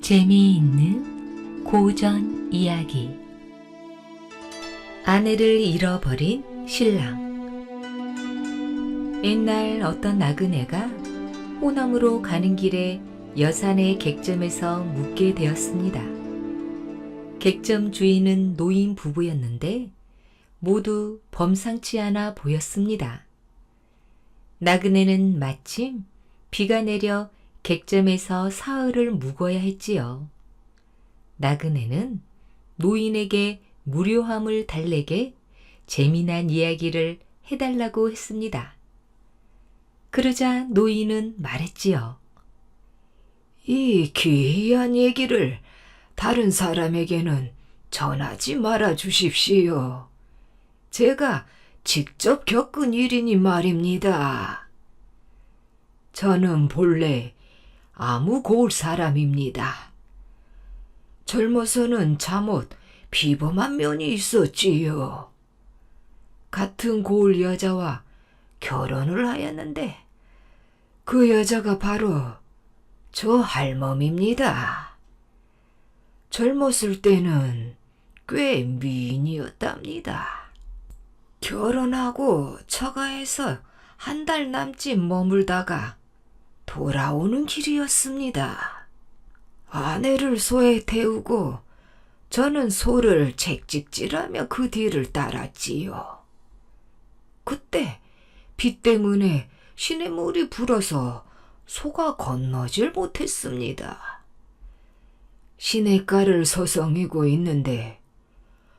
재미있는 고전 이야기. 아내를 잃어버린 신랑. 옛날 어떤 나그네가 호남으로 가는 길에 여산의 객점에서 묵게 되었습니다. 객점 주인은 노인 부부였는데 모두 범상치 않아 보였습니다. 나그네는 마침 비가 내려 객점에서 사흘을 묵어야 했지요. 나그네는 노인에게 무료함을 달래게 재미난 이야기를 해달라고 했습니다. 그러자 노인은 말했지요. 이 귀한 얘기를 다른 사람에게는 전하지 말아 주십시오. 제가 직접 겪은 일이니 말입니다. 저는 본래 아무 고을 사람입니다. 젊어서는 잠옷 비범한 면이 있었지요. 같은 고을 여자와 결혼을 하였는데 그 여자가 바로 저 할멈입니다. 젊었을 때는 꽤 미인이었답니다. 결혼하고 처가에서 한 달 남짓 머물다가 돌아오는 길이었습니다. 아내를 소에 태우고 저는 소를 채찍질하며 그 뒤를 따랐지요. 그때 비 때문에 시냇물이 불어서 소가 건너질 못했습니다. 시냇가를 서성이고 있는데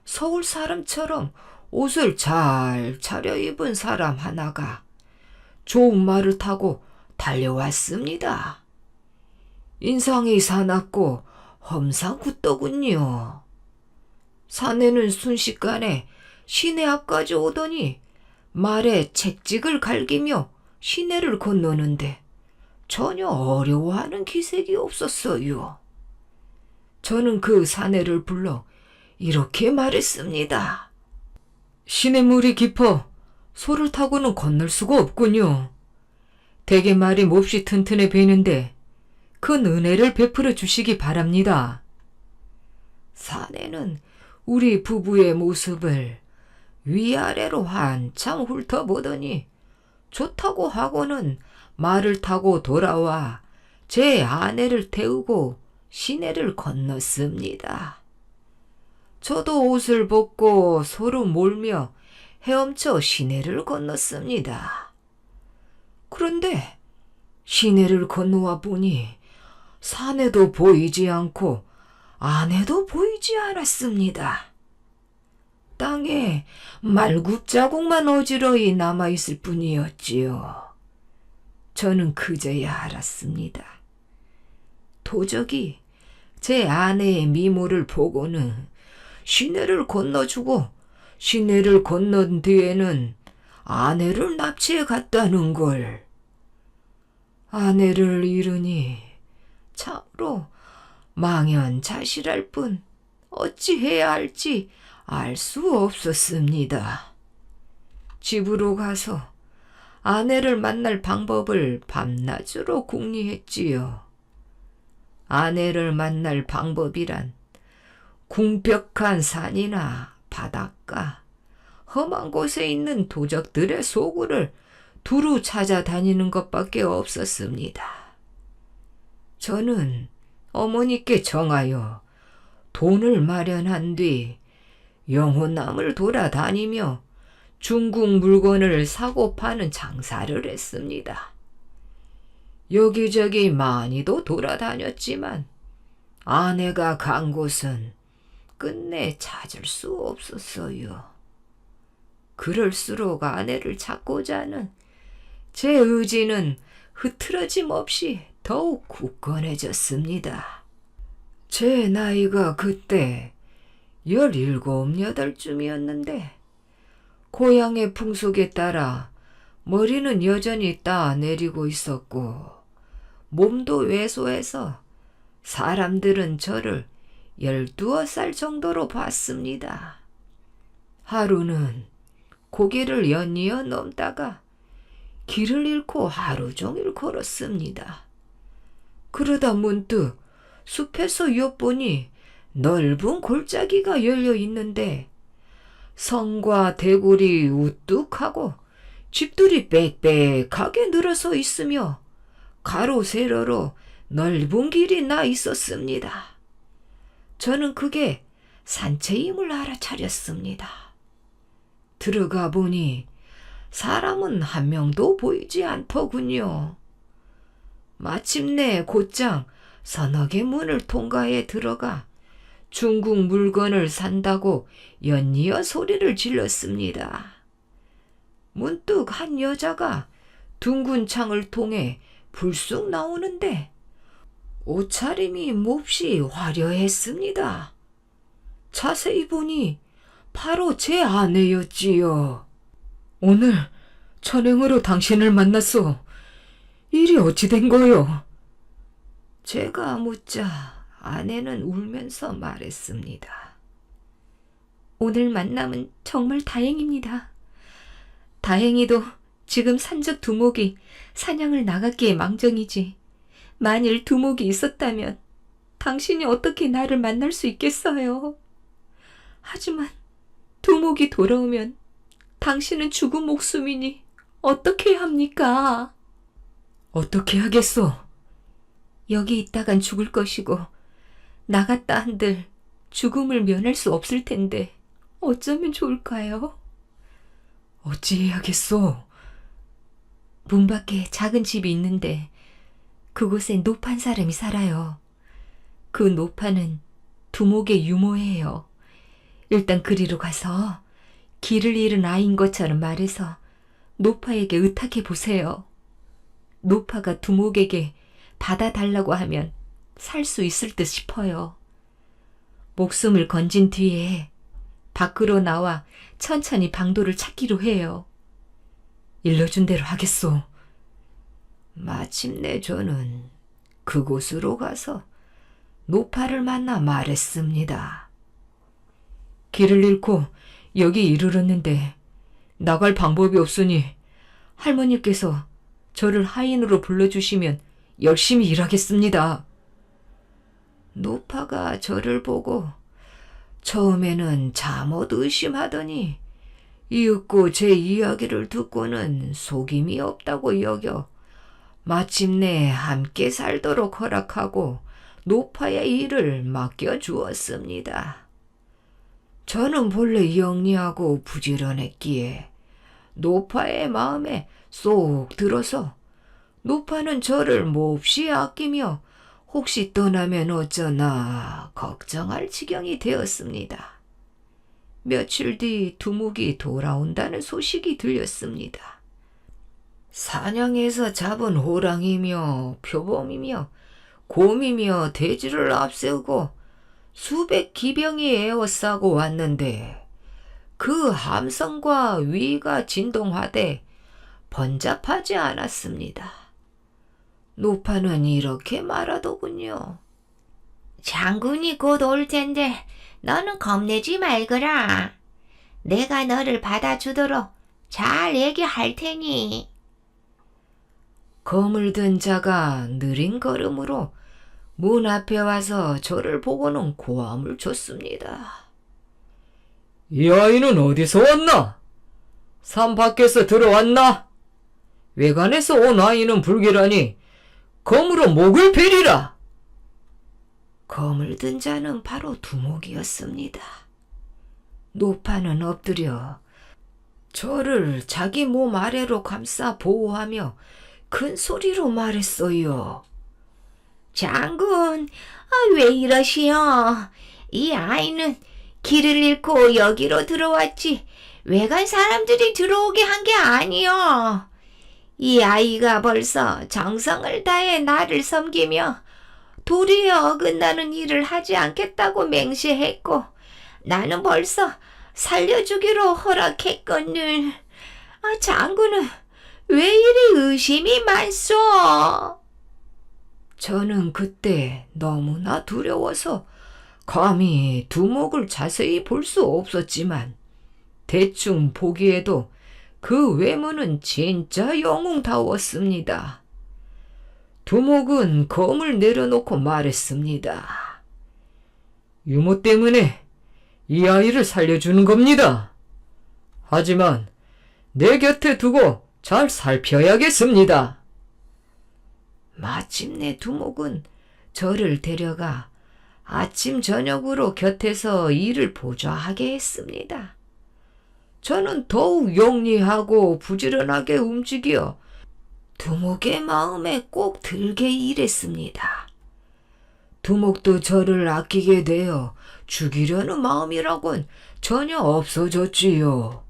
서울 사람처럼 옷을 잘 차려입은 사람 하나가 좋은 말을 타고 달려왔습니다. 인상이 사납고 험상궂더군요. 사내는 순식간에 시내 앞까지 오더니 말에 채찍을 갈기며 시내를 건너는데 전혀 어려워하는 기색이 없었어요. 저는 그 사내를 불러 이렇게 말했습니다. 시냇물이 깊어 소를 타고는 건널 수가 없군요. 대개 말이 몹시 튼튼해 보이는데 큰 은혜를 베풀어 주시기 바랍니다. 사내는 우리 부부의 모습을 위아래로 한참 훑어보더니 좋다고 하고는 말을 타고 돌아와 제 아내를 태우고 시내를 건넜습니다. 저도 옷을 벗고 소를 몰며 헤엄쳐 시내를 건넜습니다. 그런데 시내를 건너와 보니 사내도 보이지 않고 아내도 보이지 않았습니다. 땅에 말굽자국만 어지러이 남아있을 뿐이었지요. 저는 그제야 알았습니다. 도적이 제 아내의 미모를 보고는 시내를 건너주고 시내를 건넌 뒤에는 아내를 납치해 갔다는 걸. 아내를 잃으니 참으로 망연자실할 뿐 어찌해야 할지 알 수 없었습니다. 집으로 가서 아내를 만날 방법을 밤낮으로 궁리했지요. 아내를 만날 방법이란 궁벽한 산이나 바닷가, 험한 곳에 있는 도적들의 소굴을 두루 찾아다니는 것밖에 없었습니다. 저는 어머니께 정하여 돈을 마련한 뒤 영호남을 돌아다니며 중국 물건을 사고 파는 장사를 했습니다. 여기저기 많이도 돌아다녔지만 아내가 간 곳은 끝내 찾을 수 없었어요. 그럴수록 아내를 찾고자 하는 제 의지는 흐트러짐 없이 더욱 굳건해졌습니다. 제 나이가 그때 17, 8쯤이었는데 고향의 풍속에 따라 머리는 여전히 따내리고 있었고 몸도 왜소해서 사람들은 저를 12살 정도로 봤습니다. 하루는 고개를 연이어 넘다가 길을 잃고 하루 종일 걸었습니다. 그러다 문득 숲에서 엿보니 넓은 골짜기가 열려 있는데 성과 대골이 우뚝하고 집들이 빽빽하게 늘어서 있으며 가로 세로로 넓은 길이 나 있었습니다. 저는 그게 산채임을 알아차렸습니다. 들어가 보니 사람은 한 명도 보이지 않더군요. 마침내 곧장 서너 개 문을 통과해 들어가 중국 물건을 산다고 연이어 소리를 질렀습니다. 문득 한 여자가 둥근 창을 통해 불쑥 나오는데 옷차림이 몹시 화려했습니다. 자세히 보니 바로 제 아내였지요. 오늘 천행으로 당신을 만났소. 일이 어찌 된 거요? 제가 묻자 아내는 울면서 말했습니다. 오늘 만남은 정말 다행입니다. 다행히도 지금 산적 두목이 사냥을 나갔기에 망정이지. 만일 두목이 있었다면 당신이 어떻게 나를 만날 수 있겠어요? 하지만 두목이 돌아오면 당신은 죽은 목숨이니 어떻게 해야 합니까? 어떻게 하겠소? 여기 있다간 죽을 것이고 나갔다 한들 죽음을 면할 수 없을 텐데 어쩌면 좋을까요? 어찌해야겠소? 문 밖에 작은 집이 있는데 그곳에 노판 사람이 살아요. 그 노판은 두목의 유모예요. 일단 그리로 가서 길을 잃은 아이인 것처럼 말해서 노파에게 의탁해 보세요. 노파가 두목에게 받아달라고 하면 살 수 있을 듯 싶어요. 목숨을 건진 뒤에 밖으로 나와 천천히 방도를 찾기로 해요. 일러준 대로 하겠소. 마침내 저는 그곳으로 가서 노파를 만나 말했습니다. 길을 잃고 여기 이르렀는데 나갈 방법이 없으니 할머니께서 저를 하인으로 불러주시면 열심히 일하겠습니다. 노파가 저를 보고 처음에는 잠옷 의심하더니 이윽고 제 이야기를 듣고는 속임이 없다고 여겨 마침내 함께 살도록 허락하고 노파의 일을 맡겨주었습니다. 저는 본래 영리하고 부지런했기에 노파의 마음에 쏙 들어서 노파는 저를 몹시 아끼며 혹시 떠나면 어쩌나 걱정할 지경이 되었습니다. 며칠 뒤 두목이 돌아온다는 소식이 들렸습니다. 사냥해서 잡은 호랑이며 표범이며 곰이며 돼지를 앞세우고 수백 기병이 에워싸고 왔는데 그 함성과 위가 진동하되 번잡하지 않았습니다. 노파는 이렇게 말하더군요. 장군이 곧 올 텐데 너는 겁내지 말거라. 내가 너를 받아주도록 잘 얘기할 테니. 검을 든 자가 느린 걸음으로 문 앞에 와서 저를 보고는 고함을 줬습니다. 이 아이는 어디서 왔나? 산 밖에서 들어왔나? 외관에서 온 아이는 불길하니 검으로 목을 베리라. 검을 든 자는 바로 두목이었습니다. 노파는 엎드려 저를 자기 몸 아래로 감싸 보호하며 큰 소리로 말했어요. 장군, 왜 이러시오? 이 아이는 길을 잃고 여기로 들어왔지 외간 사람들이 들어오게 한 게 아니오. 이 아이가 벌써 정성을 다해 나를 섬기며 도리에 어긋나는 일을 하지 않겠다고 맹세했고 나는 벌써 살려주기로 허락했거늘. 장군은 왜 이리 의심이 많소? 저는 그때 너무나 두려워서 감히 두목을 자세히 볼 수 없었지만 대충 보기에도 그 외모는 진짜 영웅다웠습니다. 두목은 검을 내려놓고 말했습니다. 유모 때문에 이 아이를 살려주는 겁니다. 하지만 내 곁에 두고 잘 살펴야겠습니다. 마침내 두목은 저를 데려가 아침 저녁으로 곁에서 일을 보좌하게 했습니다. 저는 더욱 영리하고 부지런하게 움직여 두목의 마음에 꼭 들게 일했습니다. 두목도 저를 아끼게 되어 죽이려는 마음이라곤 전혀 없어졌지요.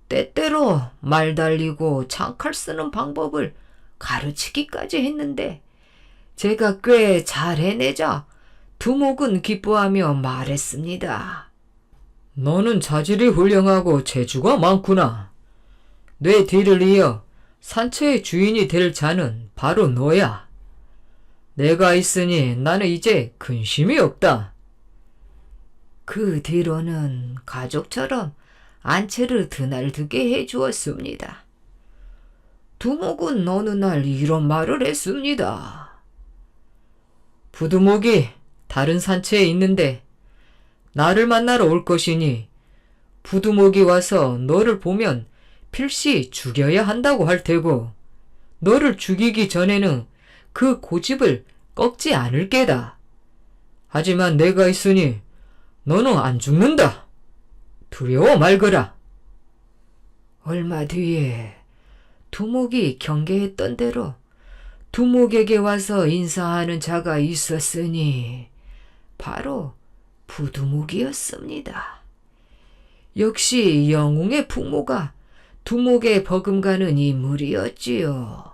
때때로 말 달리고 창칼 쓰는 방법을 가르치기까지 했는데 제가 꽤 잘 해내자 두목은 기뻐하며 말했습니다. 너는 자질이 훌륭하고 재주가 많구나. 내 뒤를 이어 산채의 주인이 될 자는 바로 너야. 내가 있으니 나는 이제 근심이 없다. 그 뒤로는 가족처럼 안채를 드날드게 해주었습니다. 두목은 어느 날 이런 말을 했습니다. 부두목이 다른 산채에 있는데 나를 만나러 올 것이니 부두목이 와서 너를 보면 필시 죽여야 한다고 할 테고 너를 죽이기 전에는 그 고집을 꺾지 않을 게다. 하지만 내가 있으니 너는 안 죽는다. 두려워 말거라. 얼마 뒤에 두목이 경계했던 대로 두목에게 와서 인사하는 자가 있었으니 바로 부두목이었습니다. 역시 영웅의 풍모가 두목에 버금가는 인물이었지요.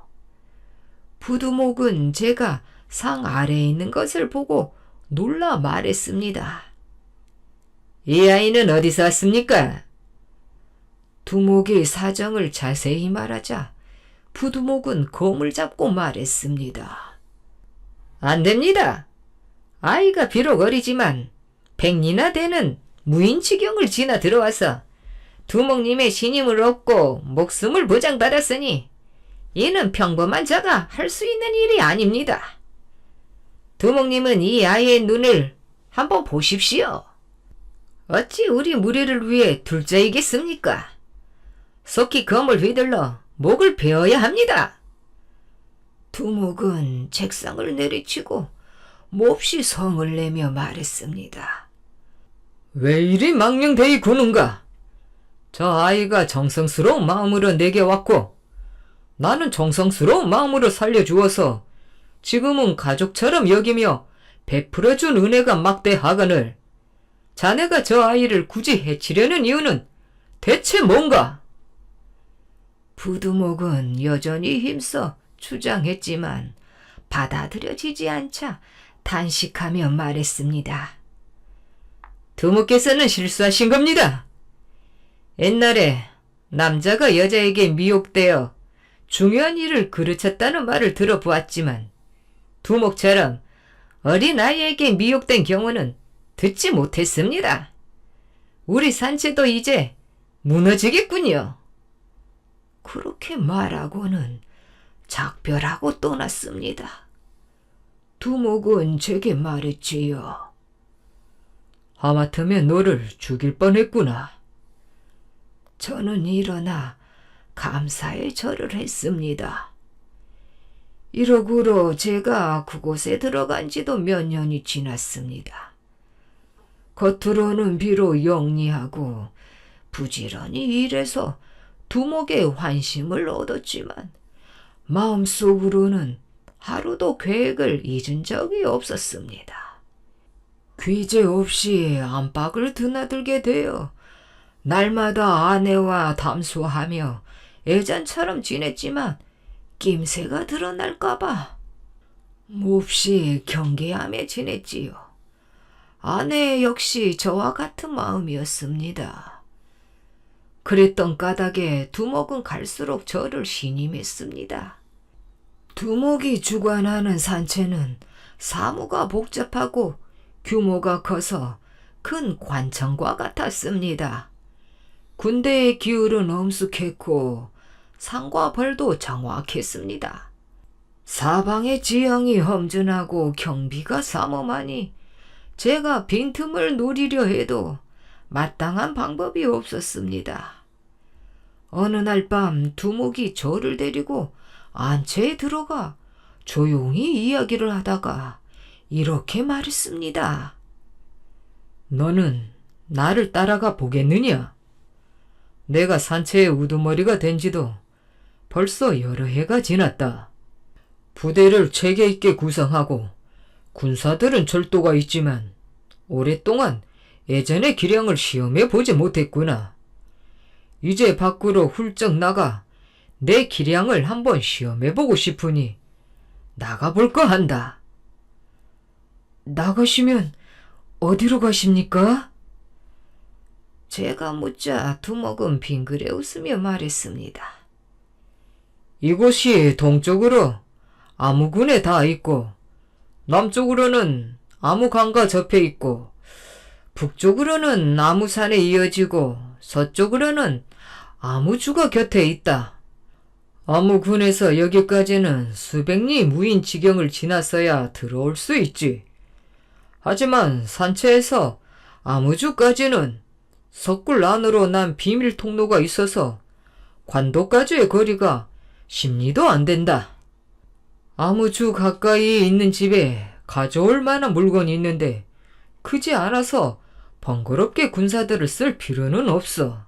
부두목은 제가 상 아래에 있는 것을 보고 놀라 말했습니다. 이 아이는 어디서 왔습니까? 두목이 사정을 자세히 말하자 부두목은 검을 잡고 말했습니다. 안 됩니다. 아이가 비록 어리지만 100리나 되는 무인지경을 지나 들어와서 두목님의 신임을 얻고 목숨을 보장받았으니 이는 평범한 자가 할 수 있는 일이 아닙니다. 두목님은 이 아이의 눈을 한번 보십시오. 어찌 우리 무리를 위해 둘째이겠습니까? 속히 검을 휘둘러 목을 베어야 합니다. 두목은 책상을 내리치고 몹시 성을 내며 말했습니다. 왜 이리 망령되이 구는가? 저 아이가 정성스러운 마음으로 내게 왔고 나는 정성스러운 마음으로 살려주어서 지금은 가족처럼 여기며 베풀어준 은혜가 막대하거늘 자네가 저 아이를 굳이 해치려는 이유는 대체 뭔가? 부두목은 여전히 힘써 주장했지만 받아들여지지 않자 단식하며 말했습니다. 두목께서는 실수하신 겁니다. 옛날에 남자가 여자에게 미혹되어 중요한 일을 그르쳤다는 말을 들어보았지만 두목처럼 어린 아이에게 미혹된 경우는 듣지 못했습니다. 우리 산채도 이제 무너지겠군요. 그렇게 말하고는 작별하고 떠났습니다. 두목은 제게 말했지요. 하마터면 너를 죽일 뻔했구나. 저는 일어나 감사의 절을 했습니다. 이러고로 제가 그곳에 들어간 지도 몇 년이 지났습니다. 겉으로는 비록 영리하고 부지런히 일해서 두목의 환심을 얻었지만 마음속으로는 하루도 계획을 잊은 적이 없었습니다. 귀재 없이 안팎을 드나들게 되어 날마다 아내와 담소하며 예전처럼 지냈지만 낌새가 드러날까봐 몹시 경계하며 지냈지요. 아내 역시 저와 같은 마음이었습니다. 그랬던 까닭에 두목은 갈수록 저를 신임했습니다. 두목이 주관하는 산채는 사무가 복잡하고 규모가 커서 큰 관청과 같았습니다. 군대의 기울은 엄숙했고 상과 벌도 정확했습니다. 사방의 지형이 험준하고 경비가 삼엄하니 제가 빈틈을 노리려 해도 마땅한 방법이 없었습니다. 어느 날 밤 두목이 저를 데리고 안채에 들어가 조용히 이야기를 하다가 이렇게 말했습니다. 너는 나를 따라가 보겠느냐? 내가 산채의 우두머리가 된 지도 벌써 여러 해가 지났다. 부대를 체계 있게 구성하고 군사들은 절도가 있지만 오랫동안 예전의 기량을 시험해 보지 못했구나. 이제 밖으로 훌쩍 나가 내 기량을 한번 시험해 보고 싶으니 나가볼까 한다. 나가시면 어디로 가십니까? 제가 묻자 두목은 빙그레 웃으며 말했습니다. 이곳이 동쪽으로 아무군에 다 있고 남쪽으로는 아무강과 접해 있고 북쪽으로는 아무산에 이어지고 서쪽으로는 아무주가 곁에 있다. 아무군에서 여기까지는 수백 리 무인 지경을 지났어야 들어올 수 있지. 하지만 산채에서 아무주까지는 석굴 안으로 난 비밀 통로가 있어서 관도까지의 거리가 10리도 안 된다. 아무주 가까이에 있는 집에 가져올 만한 물건이 있는데 크지 않아서 번거롭게 군사들을 쓸 필요는 없어.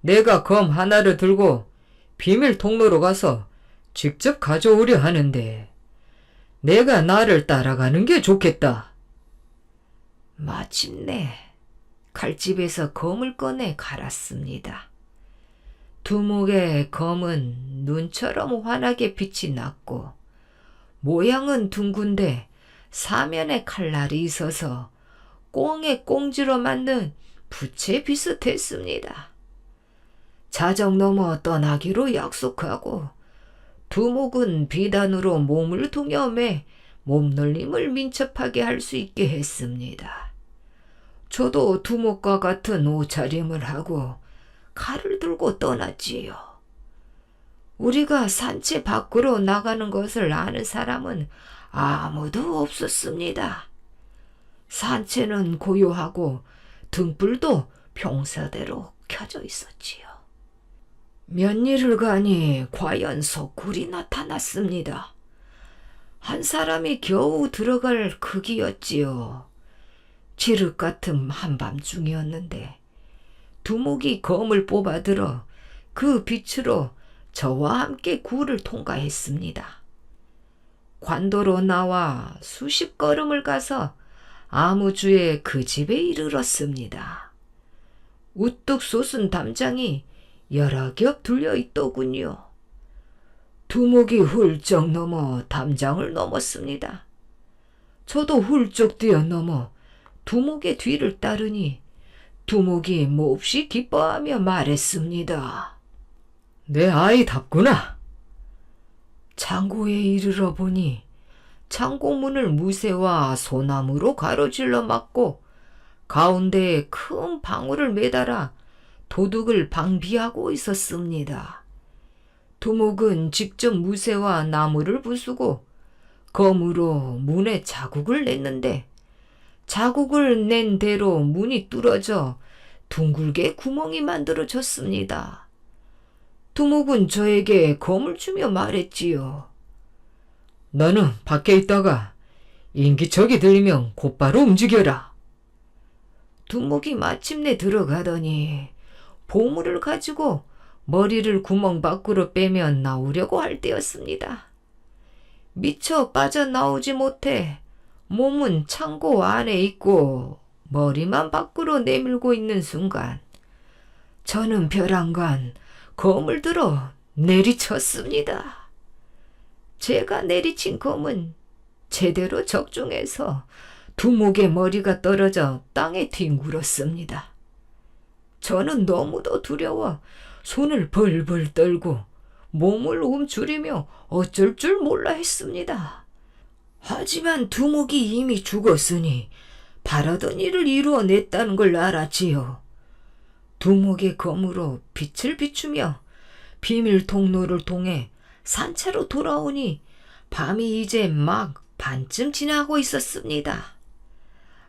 내가 검 하나를 들고 비밀 통로로 가서 직접 가져오려 하는데 내가 나를 따라가는 게 좋겠다. 마침내 칼집에서 검을 꺼내 갈았습니다. 두목의 검은 눈처럼 환하게 빛이 났고 모양은 둥근데 사면에 칼날이 있어서 꽁의 꽁지로 만든 부채 비슷했습니다. 자정 넘어 떠나기로 약속하고 두목은 비단으로 몸을 동여매 몸놀림을 민첩하게 할 수 있게 했습니다. 저도 두목과 같은 옷차림을 하고 칼을 들고 떠났지요. 우리가 산채 밖으로 나가는 것을 아는 사람은 아무도 없었습니다. 산채는 고요하고 등불도 평소대로 켜져 있었지요. 몇리를 가니 과연 석굴이 나타났습니다. 한 사람이 겨우 들어갈 크기였지요. 지륵 같은 한밤중이었는데 두목이 검을 뽑아들어 그 빛으로 저와 함께 굴을 통과했습니다. 관도로 나와 수십 걸음을 가서 아무주의 그 집에 이르렀습니다. 우뚝 솟은 담장이 여러 겹 둘려 있더군요. 두목이 훌쩍 넘어 담장을 넘었습니다. 저도 훌쩍 뛰어넘어 두목의 뒤를 따르니 두목이 몹시 기뻐하며 말했습니다. 내 아이답구나. 창고에 이르러 보니 창고문을 무쇠와 소나무로 가로질러 막고 가운데에 큰 방울을 매달아 도둑을 방비하고 있었습니다. 두목은 직접 무쇠와 나무를 부수고 검으로 문에 자국을 냈는데 자국을 낸 대로 문이 뚫어져 둥글게 구멍이 만들어졌습니다. 두목은 저에게 검을 주며 말했지요. 너는 밖에 있다가 인기척이 들리면 곧바로 움직여라. 두목이 마침내 들어가더니 보물을 가지고 머리를 구멍 밖으로 빼면 나오려고 할 때였습니다. 미처 빠져나오지 못해 몸은 창고 안에 있고 머리만 밖으로 내밀고 있는 순간 저는 벼랑간 검을 들어 내리쳤습니다. 제가 내리친 검은 제대로 적중해서 두목의 머리가 떨어져 땅에 뒹굴었습니다. 저는 너무도 두려워 손을 벌벌 떨고 몸을 움츠리며 어쩔 줄 몰라 했습니다. 하지만 두목이 이미 죽었으니 바라던 일을 이루어냈다는 걸 알았지요. 두목의 검으로 빛을 비추며 비밀 통로를 통해 산채로 돌아오니 밤이 이제 막 반쯤 지나고 있었습니다.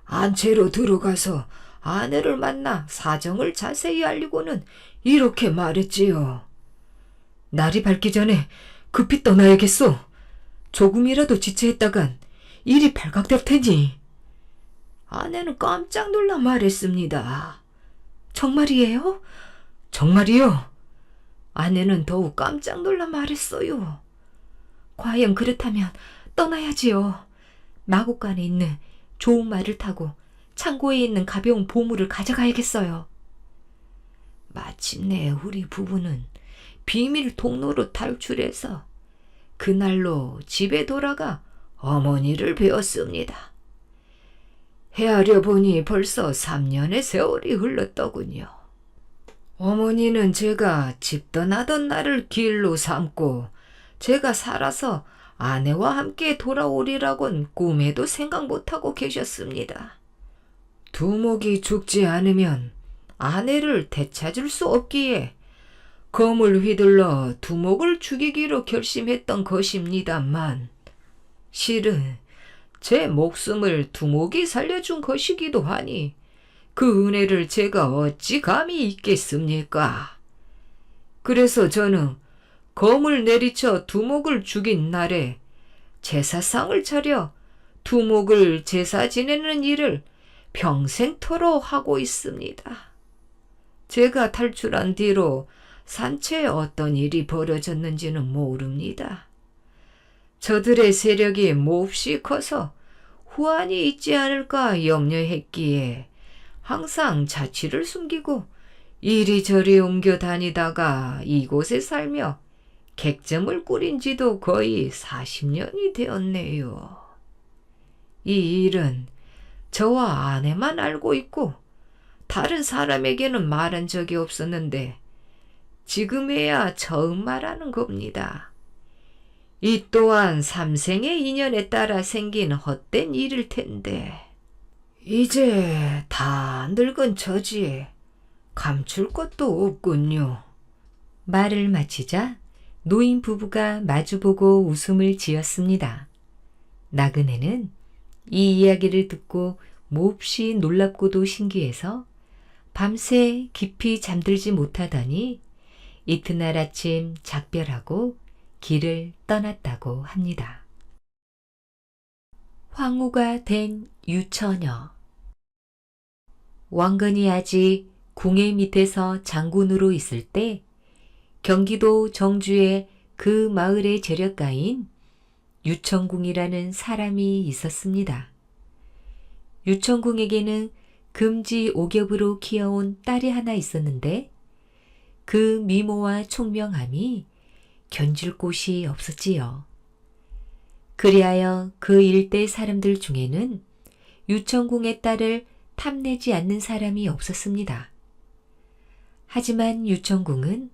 안채로 들어가서 아내를 만나 사정을 자세히 알리고는 이렇게 말했지요. 날이 밝기 전에 급히 떠나야겠소. 조금이라도 지체했다간 일이 발각될 테니. 아내는 깜짝 놀라 말했습니다. 정말이에요? 정말이요? 아내는 더욱 깜짝 놀라 말했어요. 과연 그렇다면 떠나야지요. 마곡간에 있는 좋은 말을 타고 창고에 있는 가벼운 보물을 가져가야겠어요. 마침내 우리 부부는 비밀 통로로 탈출해서 그날로 집에 돌아가 어머니를 배웠습니다. 헤아려 보니 벌써 3년의 세월이 흘렀더군요. 어머니는 제가 집 떠나던 날을 길로 삼고 제가 살아서 아내와 함께 돌아오리라곤 꿈에도 생각 못하고 계셨습니다. 두목이 죽지 않으면 아내를 되찾을 수 없기에 검을 휘둘러 두목을 죽이기로 결심했던 것입니다만 실은 제 목숨을 두목이 살려준 것이기도 하니 그 은혜를 제가 어찌 감히 잊겠습니까? 그래서 저는 검을 내리쳐 두목을 죽인 날에 제사상을 차려 두목을 제사 지내는 일을 평생토록 하고 있습니다. 제가 탈출한 뒤로 산채에 어떤 일이 벌어졌는지는 모릅니다. 저들의 세력이 몹시 커서 후환이 있지 않을까 염려했기에 항상 자취를 숨기고 이리저리 옮겨 다니다가 이곳에 살며 객점을 꾸린 지도 거의 40년이 되었네요. 이 일은 저와 아내만 알고 있고 다른 사람에게는 말한 적이 없었는데 지금에야 처음 말하는 겁니다. 이 또한 삼생의 인연에 따라 생긴 헛된 일일 텐데 이제 다 늙은 처지에 감출 것도 없군요. 말을 마치자 노인 부부가 마주보고 웃음을 지었습니다. 나그네는 이 이야기를 듣고 몹시 놀랍고도 신기해서 밤새 깊이 잠들지 못하더니 이튿날 아침 작별하고 길을 떠났다고 합니다. 황후가 된 유처녀. 왕건이 아직 궁의 밑에서 장군으로 있을 때 경기도 정주의 그 마을의 재력가인 유천궁이라는 사람이 있었습니다. 유천궁에게는 금지 오ገብ으로 키워온 딸이 하나 있었는데 그 미모와 총명함이 견줄 곳이 없었지요. 그리하여 그 일대 사람들 중에는 유천궁의 딸을 탐내지 않는 사람이 없었습니다. 하지만 유천궁은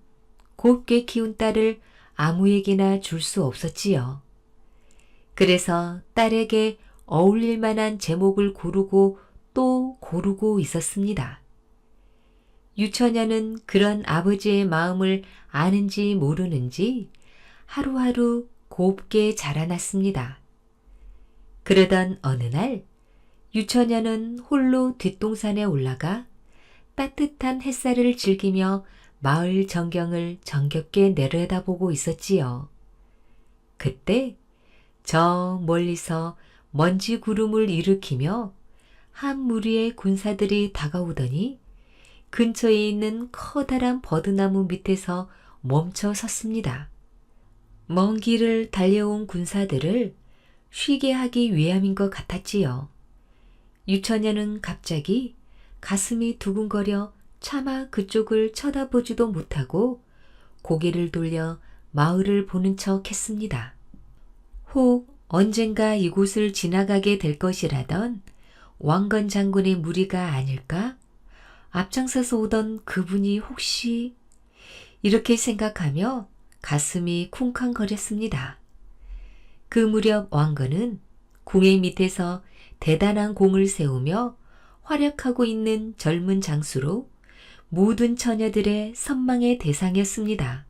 곱게 키운 딸을 아무에게나 줄 수 없었지요. 그래서 딸에게 어울릴 만한 제목을 고르고 또 고르고 있었습니다. 유처녀는 그런 아버지의 마음을 아는지 모르는지 하루하루 곱게 자라났습니다. 그러던 어느 날 유처녀는 홀로 뒷동산에 올라가 따뜻한 햇살을 즐기며 마을 전경을 정겹게 내려다보고 있었지요. 그때 저 멀리서 먼지 구름을 일으키며 한 무리의 군사들이 다가오더니 근처에 있는 커다란 버드나무 밑에서 멈춰 섰습니다. 먼 길을 달려온 군사들을 쉬게 하기 위함인 것 같았지요. 유처녀는 갑자기 가슴이 두근거려 차마 그쪽을 쳐다보지도 못하고 고개를 돌려 마을을 보는 척 했습니다. 혹 언젠가 이곳을 지나가게 될 것이라던 왕건 장군의 무리가 아닐까? 앞장서서 오던 그분이 혹시 이렇게 생각하며 가슴이 쿵쾅거렸습니다. 그 무렵 왕건은 궁의 밑에서 대단한 공을 세우며 활약하고 있는 젊은 장수로 모든 처녀들의 선망의 대상이었습니다.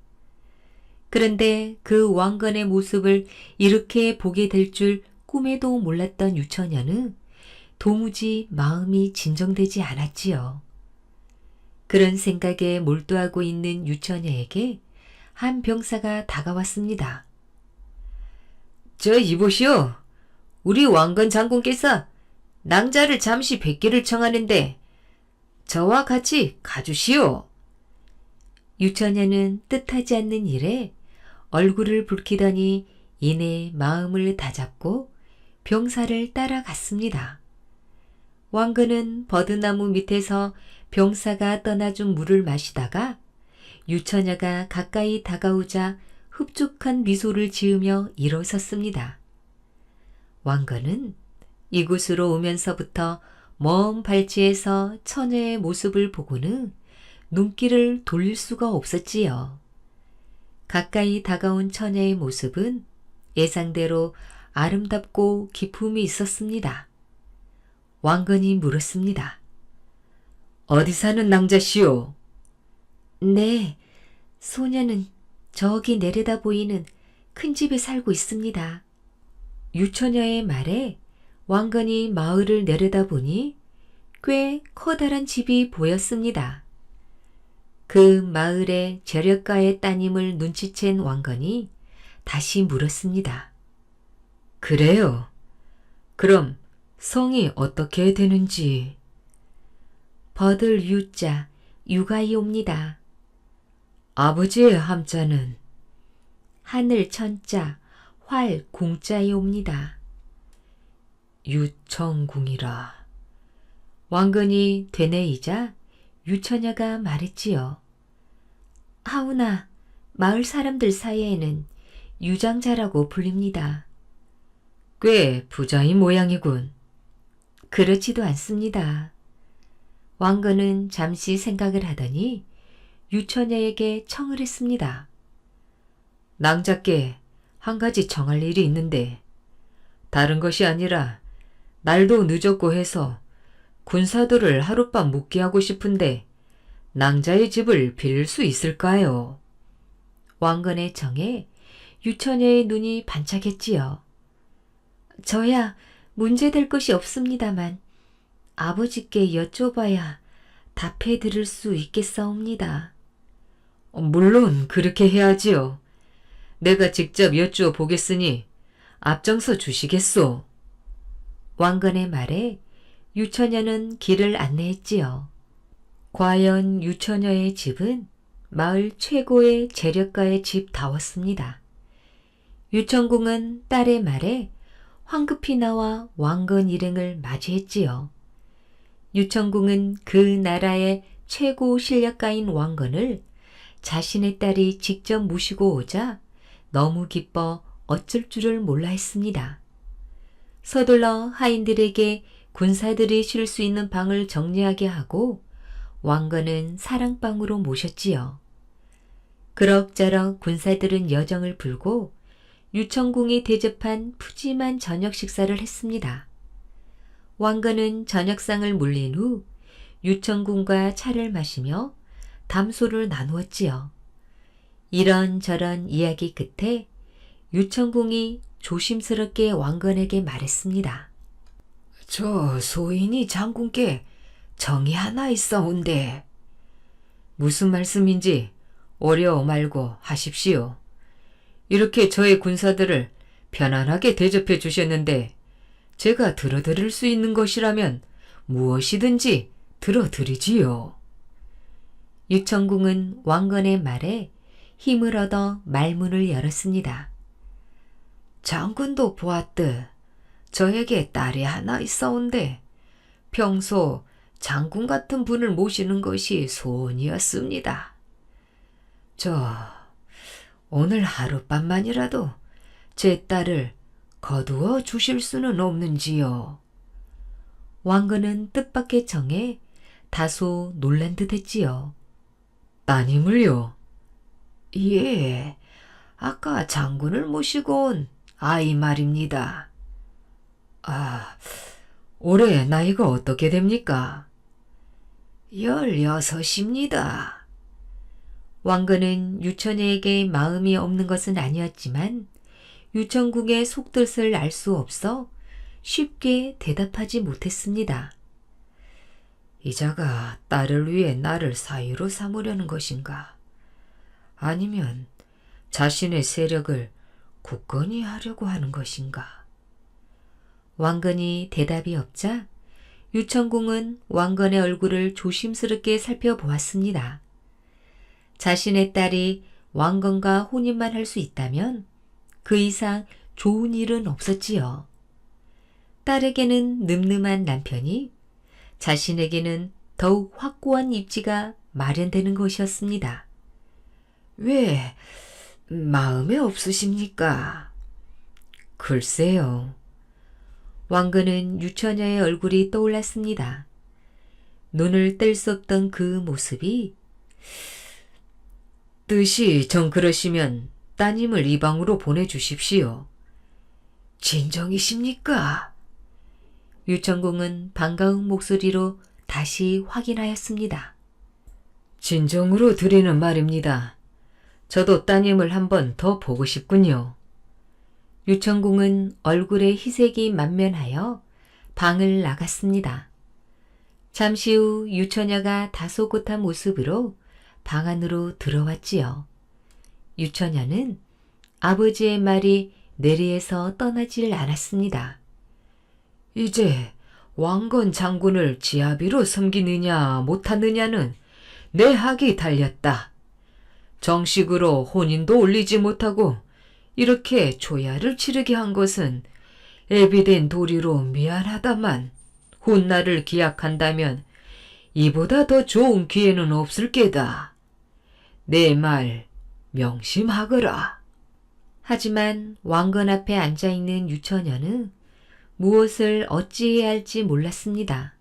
그런데 그 왕건의 모습을 이렇게 보게 될 줄 꿈에도 몰랐던 유처녀는 도무지 마음이 진정되지 않았지요. 그런 생각에 몰두하고 있는 유처녀에게 한 병사가 다가왔습니다. 저 이보시오. 우리 왕건 장군께서 낭자를 잠시 뵙기를 청하는데 저와 같이 가주시오. 유처녀는 뜻하지 않는 일에 얼굴을 붉히더니 이내 마음을 다잡고 병사를 따라갔습니다. 왕건은 버드나무 밑에서 병사가 떠나준 물을 마시다가 유처녀가 가까이 다가오자 흡족한 미소를 지으며 일어섰습니다. 왕건은 이곳으로 오면서부터 먼 발치에서 처녀의 모습을 보고는 눈길을 돌릴 수가 없었지요. 가까이 다가온 처녀의 모습은 예상대로 아름답고 기품이 있었습니다. 왕건이 물었습니다. 어디 사는 낭자시오? 네, 소녀는 저기 내려다 보이는 큰 집에 살고 있습니다. 유처녀의 말에 왕건이 마을을 내려다보니 꽤 커다란 집이 보였습니다. 그 마을의 재력가의 따님을 눈치챈 왕건이 다시 물었습니다. 그래요. 그럼 성이 어떻게 되는지. 버들 유자, 유가이옵니다. 아버지의 함자는 하늘 천자, 활 공자이옵니다. 유청궁이라. 왕건이 되뇌이자 유처녀가 말했지요. 하우나 마을 사람들 사이에는 유장자라고 불립니다. 꽤 부자인 모양이군. 그렇지도 않습니다. 왕건은 잠시 생각을 하더니 유처녀에게 청을 했습니다. 낭자께 한 가지 청할 일이 있는데 다른 것이 아니라 날도 늦었고 해서 군사들을 하룻밤 묵게 하고 싶은데 낭자의 집을 빌릴 수 있을까요? 왕건의 청에 유처녀의 눈이 반짝했지요. 저야 문제될 것이 없습니다만 아버지께 여쭤봐야 답해 드릴 수 있겠사옵니다. 물론 그렇게 해야지요. 내가 직접 여쭈어 보겠으니 앞장서 주시겠소. 왕건의 말에 유처녀는 길을 안내했지요. 과연 유처녀의 집은 마을 최고의 재력가의 집다웠습니다. 유천궁은 딸의 말에 황급히 나와 왕건 일행을 맞이했지요. 유천궁은 그 나라의 최고 실력가인 왕건을 자신의 딸이 직접 모시고 오자 너무 기뻐 어쩔 줄을 몰라 했습니다. 서둘러 하인들에게 군사들이 쉴 수 있는 방을 정리하게 하고 왕건은 사랑방으로 모셨지요. 그럭저럭 군사들은 여정을 풀고 유천궁이 대접한 푸짐한 저녁 식사를 했습니다. 왕건은 저녁상을 물린 후 유천궁과 차를 마시며 담소를 나누었지요. 이런저런 이야기 끝에 유천궁이 조심스럽게 왕건에게 말했습니다. 저 소인이 장군께 정이 하나 있어온데 무슨 말씀인지 어려워 말고 하십시오. 이렇게 저의 군사들을 편안하게 대접해 주셨는데 제가 들어드릴 수 있는 것이라면 무엇이든지 들어드리지요. 유천궁은 왕건의 말에 힘을 얻어 말문을 열었습니다. 장군도 보았듯 저에게 딸이 하나 있어온데 평소 장군 같은 분을 모시는 것이 소원이었습니다. 오늘 하룻밤만이라도 제 딸을 거두어 주실 수는 없는지요? 왕건은 뜻밖의 청에 다소 놀란 듯 했지요. 따님을요? 예, 아까 장군을 모시고 온 아이 말입니다. 올해 나이가 어떻게 됩니까? 16입니다. 왕건은 유처녀에게 마음이 없는 것은 아니었지만 유천궁의 속뜻을 알 수 없어 쉽게 대답하지 못했습니다. 이자가 딸을 위해 나를 사위로 삼으려는 것인가? 아니면 자신의 세력을 굳건히 하려고 하는 것인가? 왕건이 대답이 없자 유천궁은 왕건의 얼굴을 조심스럽게 살펴보았습니다. 자신의 딸이 왕건과 혼인만 할 수 있다면 그 이상 좋은 일은 없었지요. 딸에게는 늠름한 남편이, 자신에게는 더욱 확고한 입지가 마련되는 것이었습니다. 왜 마음에 없으십니까? 글쎄요. 왕건은 유처녀의 얼굴이 떠올랐습니다. 눈을 뗄 수 없던 그 모습이 뜻이 정 그러시면 따님을 이 방으로 보내주십시오. 진정이십니까? 유천궁은 반가운 목소리로 다시 확인하였습니다. 진정으로 드리는 말입니다. 저도 따님을 한번 더 보고 싶군요. 유천궁은 얼굴에 희색이 만면하여 방을 나갔습니다. 잠시 후 유처녀가 다소곳한 모습으로 방 안으로 들어왔지요. 유처녀는 아버지의 말이 내리에서 떠나질 않았습니다. 이제 왕건 장군을 지아비로 섬기느냐 못하느냐는 내 학이 달렸다. 정식으로 혼인도 올리지 못하고 이렇게 조야를 치르게 한 것은 애비된 도리로 미안하다만 훗날을 기약한다면 이보다 더 좋은 기회는 없을 게다. 내 말 명심하거라. 하지만 왕건 앞에 앉아있는 유처녀는 무엇을 어찌해야 할지 몰랐습니다.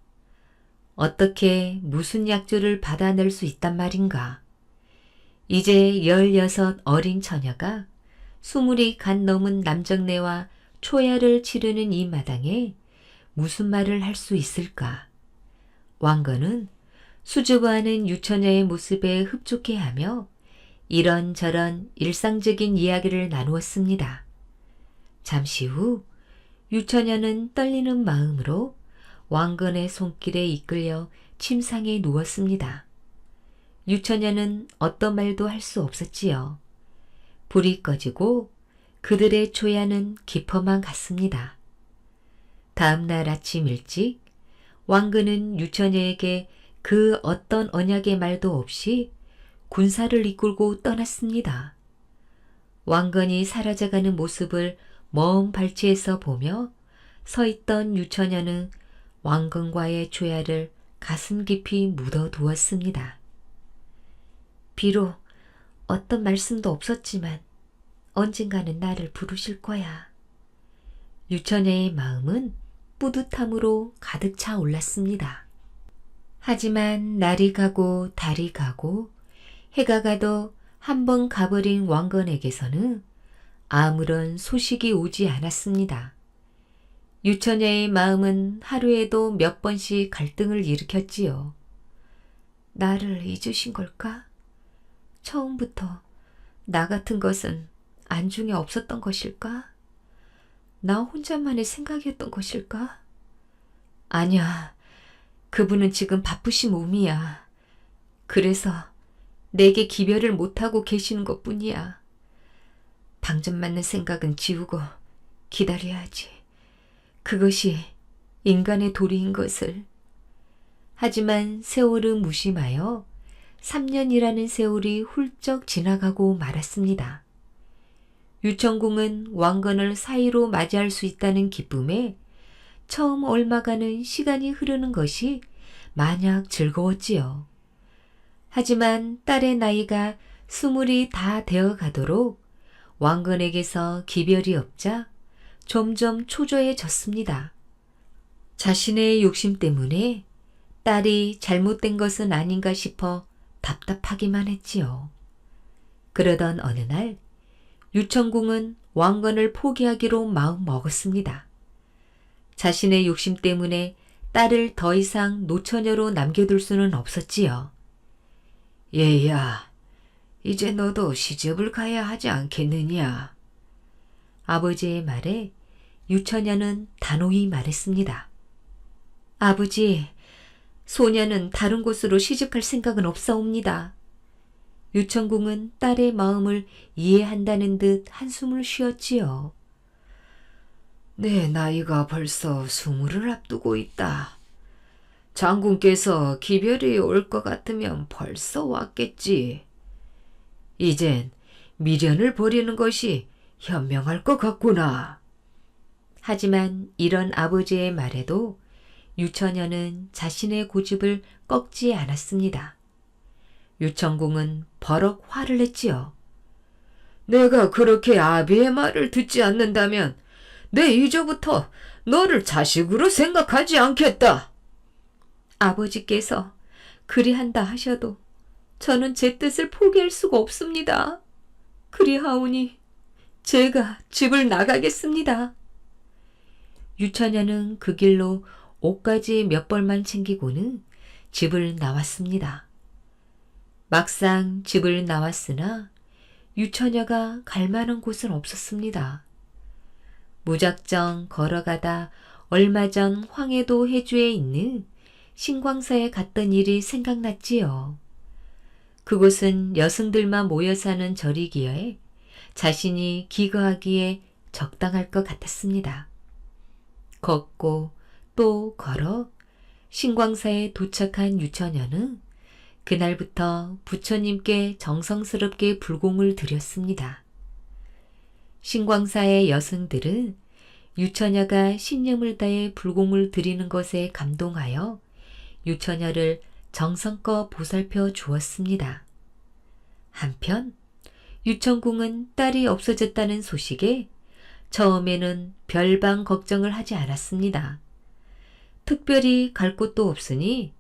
어떻게 무슨 약조를 받아낼 수 있단 말인가. 이제 16 어린 처녀가 20이 간 넘은 남정네와 초야를 치르는 이 마당에 무슨 말을 할 수 있을까. 왕건은 수줍어하는 유처녀의 모습에 흡족해하며 이런저런 일상적인 이야기를 나누었습니다. 잠시 후 유처녀는 떨리는 마음으로 왕건의 손길에 이끌려 침상에 누웠습니다. 유처녀는 어떤 말도 할 수 없었지요. 불이 꺼지고 그들의 초야는 깊어만 갔습니다. 다음 날 아침 일찍 왕건은 유처녀에게 그 어떤 언약의 말도 없이 군사를 이끌고 떠났습니다. 왕건이 사라져가는 모습을 먼 발치에서 보며 서 있던 유처녀는 왕건과의 조야를 가슴 깊이 묻어두었습니다. 비록 어떤 말씀도 없었지만 언젠가는 나를 부르실 거야. 유처녀의 마음은 뿌듯함으로 가득 차 올랐습니다. 하지만 날이 가고 달이 가고 해가 가도 한 번 가버린 왕건에게서는 아무런 소식이 오지 않았습니다. 유처녀의 마음은 하루에도 몇 번씩 갈등을 일으켰지요. 나를 잊으신 걸까? 처음부터 나 같은 것은 안중에 없었던 것일까? 나 혼자만의 생각이었던 것일까? 아니야, 그분은 지금 바쁘신 몸이야. 그래서 내게 기별을 못하고 계시는 것뿐이야. 방전맞는 생각은 지우고 기다려야지. 그것이 인간의 도리인 것을. 하지만 세월은 무심하여 3년이라는 세월이 훌쩍 지나가고 말았습니다. 유천궁은 왕건을 사이로 맞이할 수 있다는 기쁨에 처음 옮아가는 시간이 흐르는 것이 마냥 즐거웠지요. 하지만 딸의 나이가 20이 다 되어 가도록 왕건에게서 기별이 없자 점점 초조해졌습니다. 자신의 욕심 때문에 딸이 잘못된 것은 아닌가 싶어 답답하기만 했지요. 그러던 어느 날 유천궁은 왕건을 포기하기로 마음 먹었습니다. 자신의 욕심 때문에 딸을 더 이상 노처녀로 남겨둘 수는 없었지요. 얘야, 이제 너도 시집을 가야 하지 않겠느냐? 아버지의 말에 유처녀는 단호히 말했습니다. 아버지, 소녀는 다른 곳으로 시집갈 생각은 없사옵니다. 유천궁은 딸의 마음을 이해한다는 듯 한숨을 쉬었지요. 내 나이가 벌써 20을 앞두고 있다. 장군께서 기별이 올 것 같으면 벌써 왔겠지. 이젠 미련을 버리는 것이 현명할 것 같구나. 하지만 이런 아버지의 말에도 유처녀는 자신의 고집을 꺾지 않았습니다. 유천궁은 버럭 화를 냈지요. 내가 그렇게 아비의 말을 듣지 않는다면 내 이제부터 너를 자식으로 생각하지 않겠다. 아버지께서 그리한다 하셔도 저는 제 뜻을 포기할 수가 없습니다. 그리하오니 제가 집을 나가겠습니다. 유처녀는 그 길로 옷까지 몇 벌만 챙기고는 집을 나왔습니다. 막상 집을 나왔으나 유처녀가 갈 만한 곳은 없었습니다. 무작정 걸어가다 얼마 전 황해도 해주에 있는 신광사에 갔던 일이 생각났지요. 그곳은 여승들만 모여 사는 절이기에 자신이 기거하기에 적당할 것 같았습니다. 걷고 또 걸어 신광사에 도착한 유처녀는 그날부터 부처님께 정성스럽게 불공을 드렸습니다. 신광사의 여승들은 유처녀가 신념을 다해 불공을 드리는 것에 감동하여 유처녀를 정성껏 보살펴 주었습니다. 한편 유천궁은 딸이 없어졌다는 소식에 처음에는 별반 걱정을 하지 않았습니다. 특별히 갈 곳도 없으니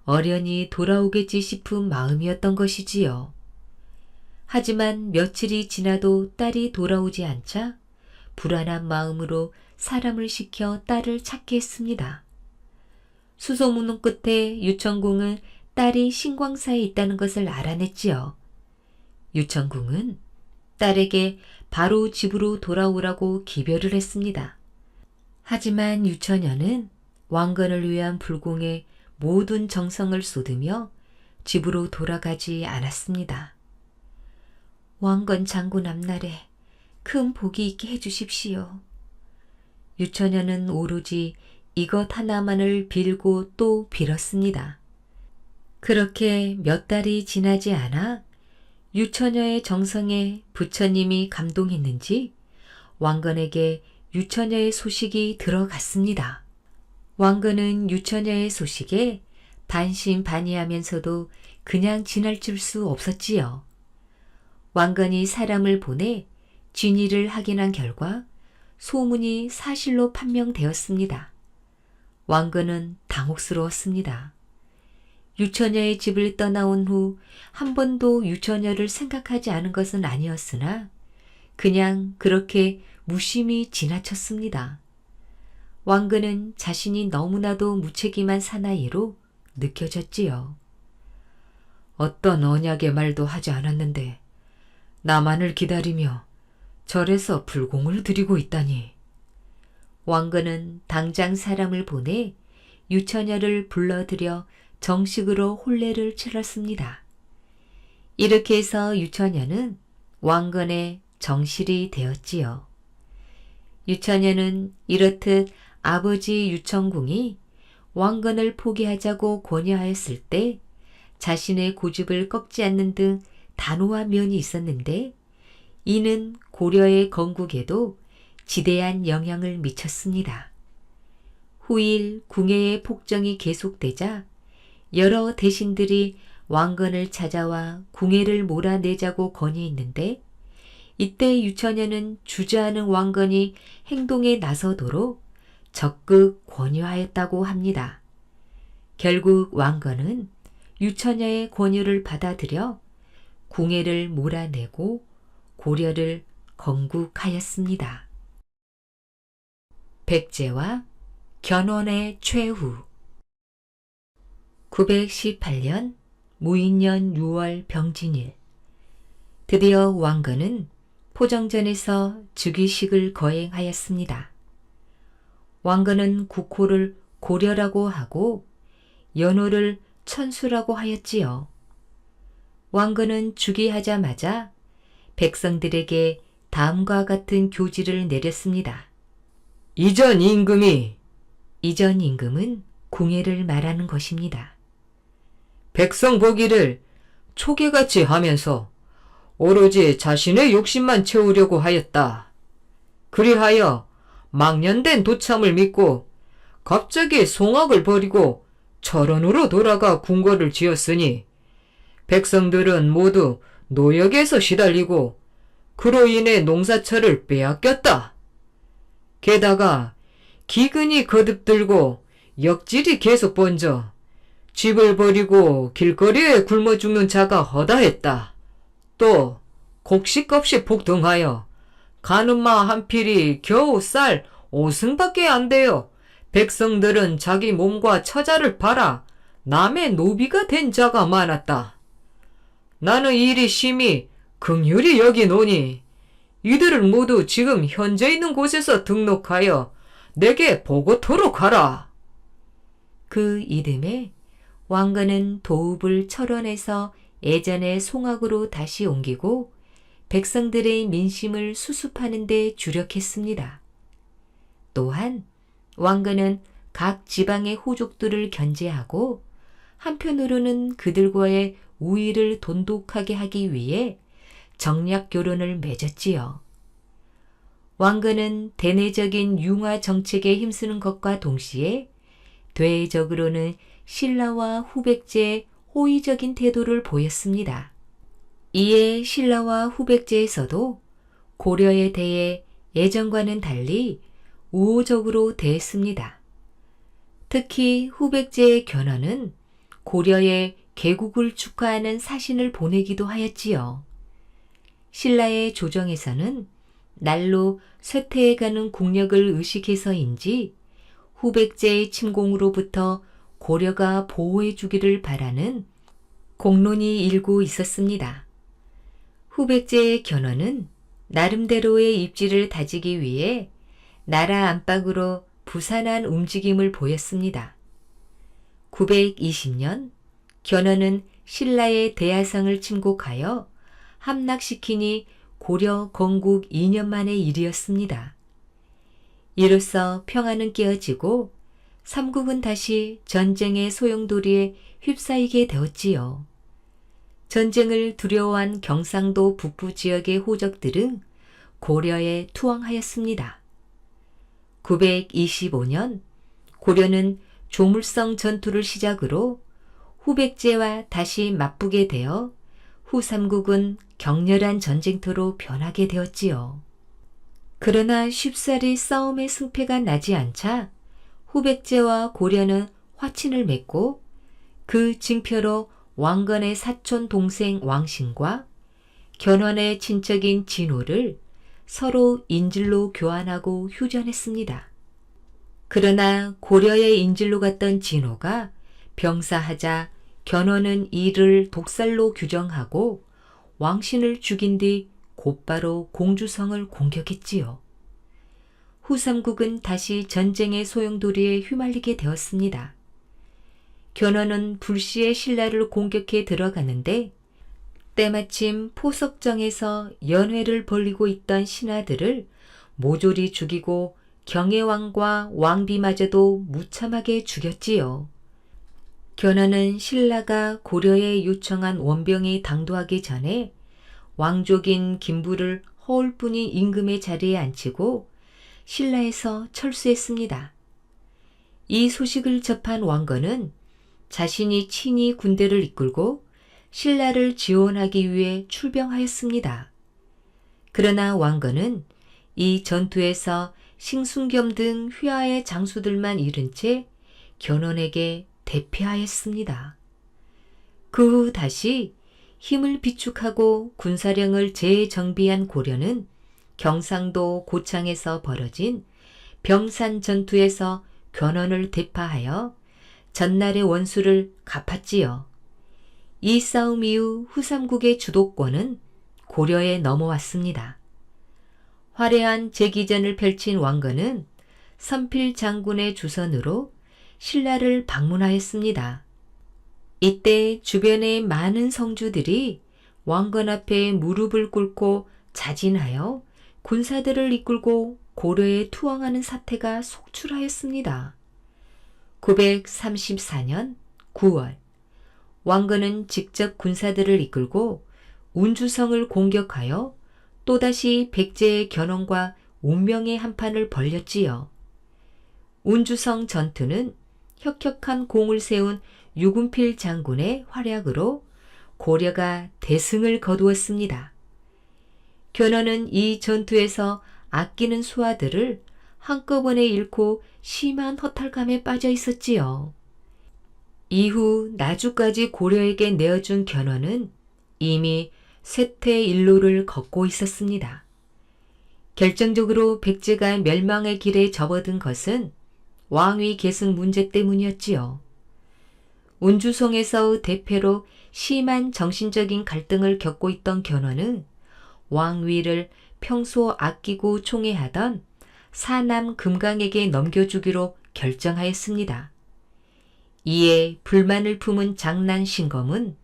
어련히 돌아오겠지 싶은 마음이었던 것이지요. 하지만 며칠이 지나도 딸이 돌아오지 않자 불안한 마음으로 사람을 시켜 딸을 찾게 했습니다. 수소문은 끝에 유천궁은 딸이 신광사에 있다는 것을 알아냈지요. 유천궁은 딸에게 바로 집으로 돌아오라고 기별을 했습니다. 하지만 유처녀는 왕건을 위한 불공에 모든 정성을 쏟으며 집으로 돌아가지 않았습니다. 왕건 장군 앞날에 큰 복이 있게 해주십시오. 유처녀는 오로지 이것 하나만을 빌고 또 빌었습니다. 그렇게 몇 달이 지나지 않아 유처녀의 정성에 부처님이 감동했는지 왕건에게 유처녀의 소식이 들어갔습니다. 왕건은 유처녀의 소식에 반신반의하면서도 그냥 지나칠 수 없었지요. 왕건이 사람을 보내 진위를 확인한 결과 소문이 사실로 판명되었습니다. 왕건은 당혹스러웠습니다. 유처녀의 집을 떠나온 후 한 번도 유처녀를 생각하지 않은 것은 아니었으나 그냥 그렇게 무심히 지나쳤습니다. 왕건은 자신이 너무나도 무책임한 사나이로 느껴졌지요. 어떤 언약의 말도 하지 않았는데 나만을 기다리며 절에서 불공을 드리고 있다니. 왕건은 당장 사람을 보내 유처녀를 불러들여 정식으로 혼례를 치렀습니다. 이렇게 해서 유처녀는 왕건의 정실이 되었지요. 유처녀는 이렇듯 아버지 유천궁이 왕건을 포기하자고 권유하였을 때 자신의 고집을 꺾지 않는 등 단호한 면이 있었는데 이는 고려의 건국에도 지대한 영향을 미쳤습니다. 후일 궁예의 폭정이 계속되자 여러 대신들이 왕건을 찾아와 궁예를 몰아내자고 건의했는데 이때 유처녀는 주저하는 왕건이 행동에 나서도록 적극 권유하였다고 합니다. 결국 왕건은 유처녀의 권유를 받아들여 궁예를 몰아내고 고려를 건국하였습니다. 백제와 견훤의 최후 918년 무인년 6월 병진일 드디어 왕건은 포정전에서 즉위식을 거행하였습니다. 왕건은 국호를 고려라고 하고 연호를 천수라고 하였지요. 왕건은 즉위하자마자 백성들에게 다음과 같은 교지를 내렸습니다. 이전 임금이 이전 임금은 궁예를 말하는 것입니다. 백성 보기를 초계같이 하면서 오로지 자신의 욕심만 채우려고 하였다. 그리하여 망년된 도참을 믿고 갑자기 송악을 버리고 철원으로 돌아가 궁궐을 지었으니 백성들은 모두 노역에서 시달리고 그로 인해 농사철을 빼앗겼다. 게다가 기근이 거듭들고 역질이 계속 번져 집을 버리고 길거리에 굶어 죽는 자가 허다했다. 또 곡식값이 폭등하여 가늠마 한 필이 겨우 쌀 5승밖에 안 되어 백성들은 자기 몸과 처자를 팔아 남의 노비가 된 자가 많았다. 나는 이 일이 심히 긍휼히 여기노니 이들을 모두 지금 현재 있는 곳에서 등록하여 내게 보고토록 하라. 그 이듬해 왕건은 도읍을 철원에서 예전의 송악으로 다시 옮기고 백성들의 민심을 수습하는 데 주력했습니다. 또한 왕건은 각 지방의 호족들을 견제하고 한편으로는 그들과의 우위를 돈독하게 하기 위해 정략 결혼을 맺었지요. 왕건은 대내적인 융화 정책에 힘쓰는 것과 동시에 대외적으로는 신라와 후백제에 호의적인 태도를 보였습니다. 이에 신라와 후백제에서도 고려에 대해 예전과는 달리 우호적으로 대했습니다. 특히 후백제의 견훤은 고려에 개국을 축하하는 사신을 보내기도 하였지요. 신라의 조정에서는 날로 쇠퇴해가는 국력을 의식해서인지 후백제의 침공으로부터 고려가 보호해 주기를 바라는 공론이 일고 있었습니다. 후백제의 견훤은 나름대로의 입지를 다지기 위해 나라 안팎으로 부산한 움직임을 보였습니다. 920년 견훤은 신라의 대하성을 침공하여 함락시키니 고려 건국 2년 만의 일이었습니다. 이로써 평화는 깨어지고 삼국은 다시 전쟁의 소용돌이에 휩싸이게 되었지요. 전쟁을 두려워한 경상도 북부 지역의 호적들은 고려에 투항하였습니다. 925년 고려는 조물성 전투를 시작으로 후백제와 다시 맞붙게 되어 후삼국은 격렬한 전쟁터로 변하게 되었지요. 그러나 쉽사리 싸움의 승패가 나지 않자 후백제와 고려는 화친을 맺고 그 징표로 왕건의 사촌 동생 왕신과 견훤의 친척인 진호를 서로 인질로 교환하고 휴전했습니다. 그러나 고려의 인질로 갔던 진호가 병사하자 견훤은 이를 독살로 규정하고 왕신을 죽인 뒤 곧바로 공주성을 공격했지요. 후삼국은 다시 전쟁의 소용돌이에 휘말리게 되었습니다. 견훤은 불시에 신라를 공격해 들어가는데 때마침 포석정에서 연회를 벌이고 있던 신하들을 모조리 죽이고 경혜왕과 왕비마저도 무참하게 죽였지요. 견훤은 신라가 고려에 요청한 원병이 당도하기 전에 왕족인 김부를 허울뿐인 임금의 자리에 앉히고 신라에서 철수했습니다. 이 소식을 접한 왕건은 자신이 친히 군대를 이끌고 신라를 지원하기 위해 출병하였습니다. 그러나 왕건은 이 전투에서 싱순겸 등 휘하의 장수들만 잃은 채 견훤에게 대피하였습니다. 그 후 다시 힘을 비축하고 군사령을 재정비한 고려는 경상도 고창에서 벌어진 병산 전투에서 견훤을 대파하여 전날의 원수를 갚았지요. 이 싸움 이후 후삼국의 주도권은 고려에 넘어왔습니다. 화려한 재기전을 펼친 왕건은 선필 장군의 주선으로 신라를 방문하였습니다. 이때 주변의 많은 성주들이 왕건 앞에 무릎을 꿇고 자진하여 군사들을 이끌고 고려에 투항하는 사태가 속출하였습니다. 934년 9월 왕건은 직접 군사들을 이끌고 운주성을 공격하여 또다시 백제의 견훤과 운명의 한판을 벌였지요. 운주성 전투는 혁혁한 공을 세운 유군필 장군의 활약으로 고려가 대승을 거두었습니다. 견훤은 이 전투에서 아끼는 수하들을 한꺼번에 잃고 심한 허탈감에 빠져 있었지요. 이후 나주까지 고려에게 내어준 견훤은 이미 쇠퇴 일로를 걷고 있었습니다. 결정적으로 백제가 멸망의 길에 접어든 것은 왕위 계승 문제 때문이었지요. 운주성에서 대패로 심한 정신적인 갈등을 겪고 있던 견훤은 왕위를 평소 아끼고 총애하던 사남 금강에게 넘겨주기로 결정하였습니다. 이에 불만을 품은 장난 신검은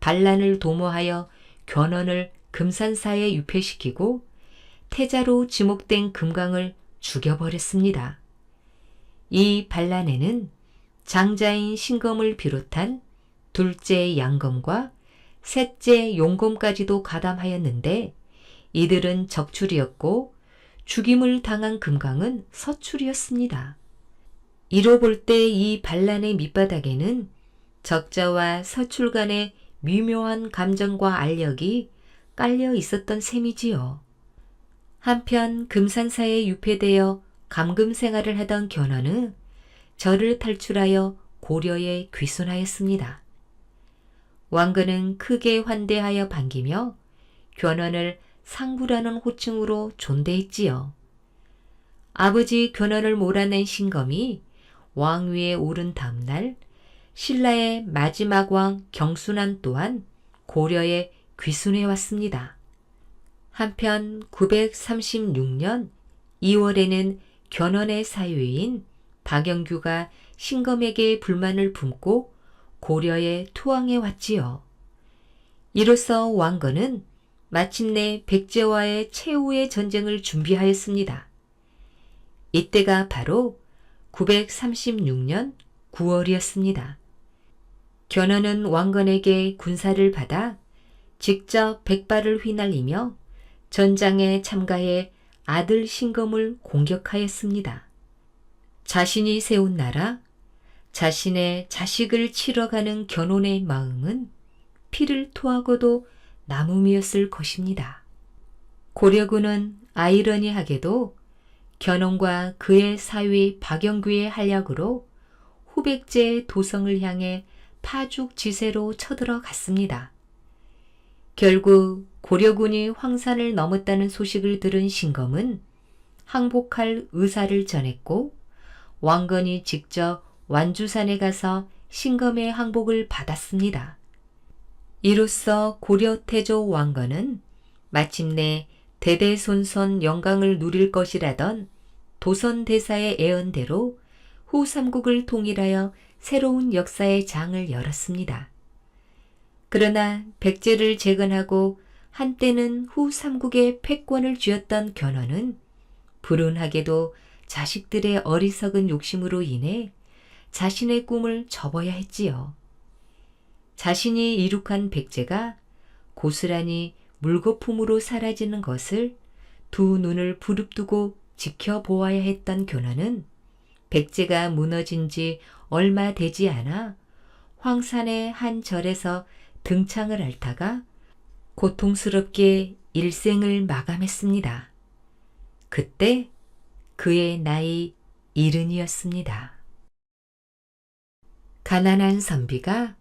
반란을 도모하여 견훤을 금산사에 유폐시키고 태자로 지목된 금강을 죽여버렸습니다. 이 반란에는 장자인 신검을 비롯한 둘째 양검과 셋째 용검까지도 가담하였는데 이들은 적출이었고 죽임을 당한 금강은 서출이었습니다. 이로 볼 때 이 반란의 밑바닥에는 적자와 서출 간의 미묘한 감정과 알력이 깔려 있었던 셈이지요. 한편 금산사에 유폐되어 감금 생활을 하던 견훤은 절을 탈출하여 고려에 귀순하였습니다. 왕건은 크게 환대하여 반기며 견훤을 상부라는 호칭으로 존대했지요. 아버지 견훤을 몰아낸 신검이 왕위에 오른 다음날 신라의 마지막 왕 경순환 또한 고려에 귀순해 왔습니다. 한편 936년 2월에는 견훤의 사위인 박영규가 신검에게 불만을 품고 고려에 투항해 왔지요. 이로써 왕건은 마침내 백제와의 최후의 전쟁을 준비하였습니다. 이때가 바로 936년 9월이었습니다. 견훤은 왕건에게 군사를 받아 직접 백발을 휘날리며 전장에 참가해 아들 신검을 공격하였습니다. 자신이 세운 나라, 자신의 자식을 치러가는 견훤의 마음은 피를 토하고도 남음이었을 것입니다. 고려군은 아이러니하게도 견훤과 그의 사위 박영규의 활약으로 후백제의 도성을 향해 파죽지세로 쳐들어갔습니다. 결국 고려군이 황산을 넘었다는 소식을 들은 신검은 항복할 의사를 전했고 왕건이 직접 완주산에 가서 신검의 항복을 받았습니다. 이로써 고려 태조 왕건은 마침내 대대손손 영광을 누릴 것이라던 도선대사의 애언대로 후삼국을 통일하여 새로운 역사의 장을 열었습니다. 그러나 백제를 재건하고 한때는 후삼국의 패권을 쥐었던 견훤은 불운하게도 자식들의 어리석은 욕심으로 인해 자신의 꿈을 접어야 했지요. 자신이 이룩한 백제가 고스란히 물거품으로 사라지는 것을 두 눈을 부릅뜨고 지켜보아야 했던 견훤은 백제가 무너진 지 얼마 되지 않아 황산의 한 절에서 등창을 앓다가 고통스럽게 일생을 마감했습니다. 그때 그의 나이 70이었습니다. 가난한 선비가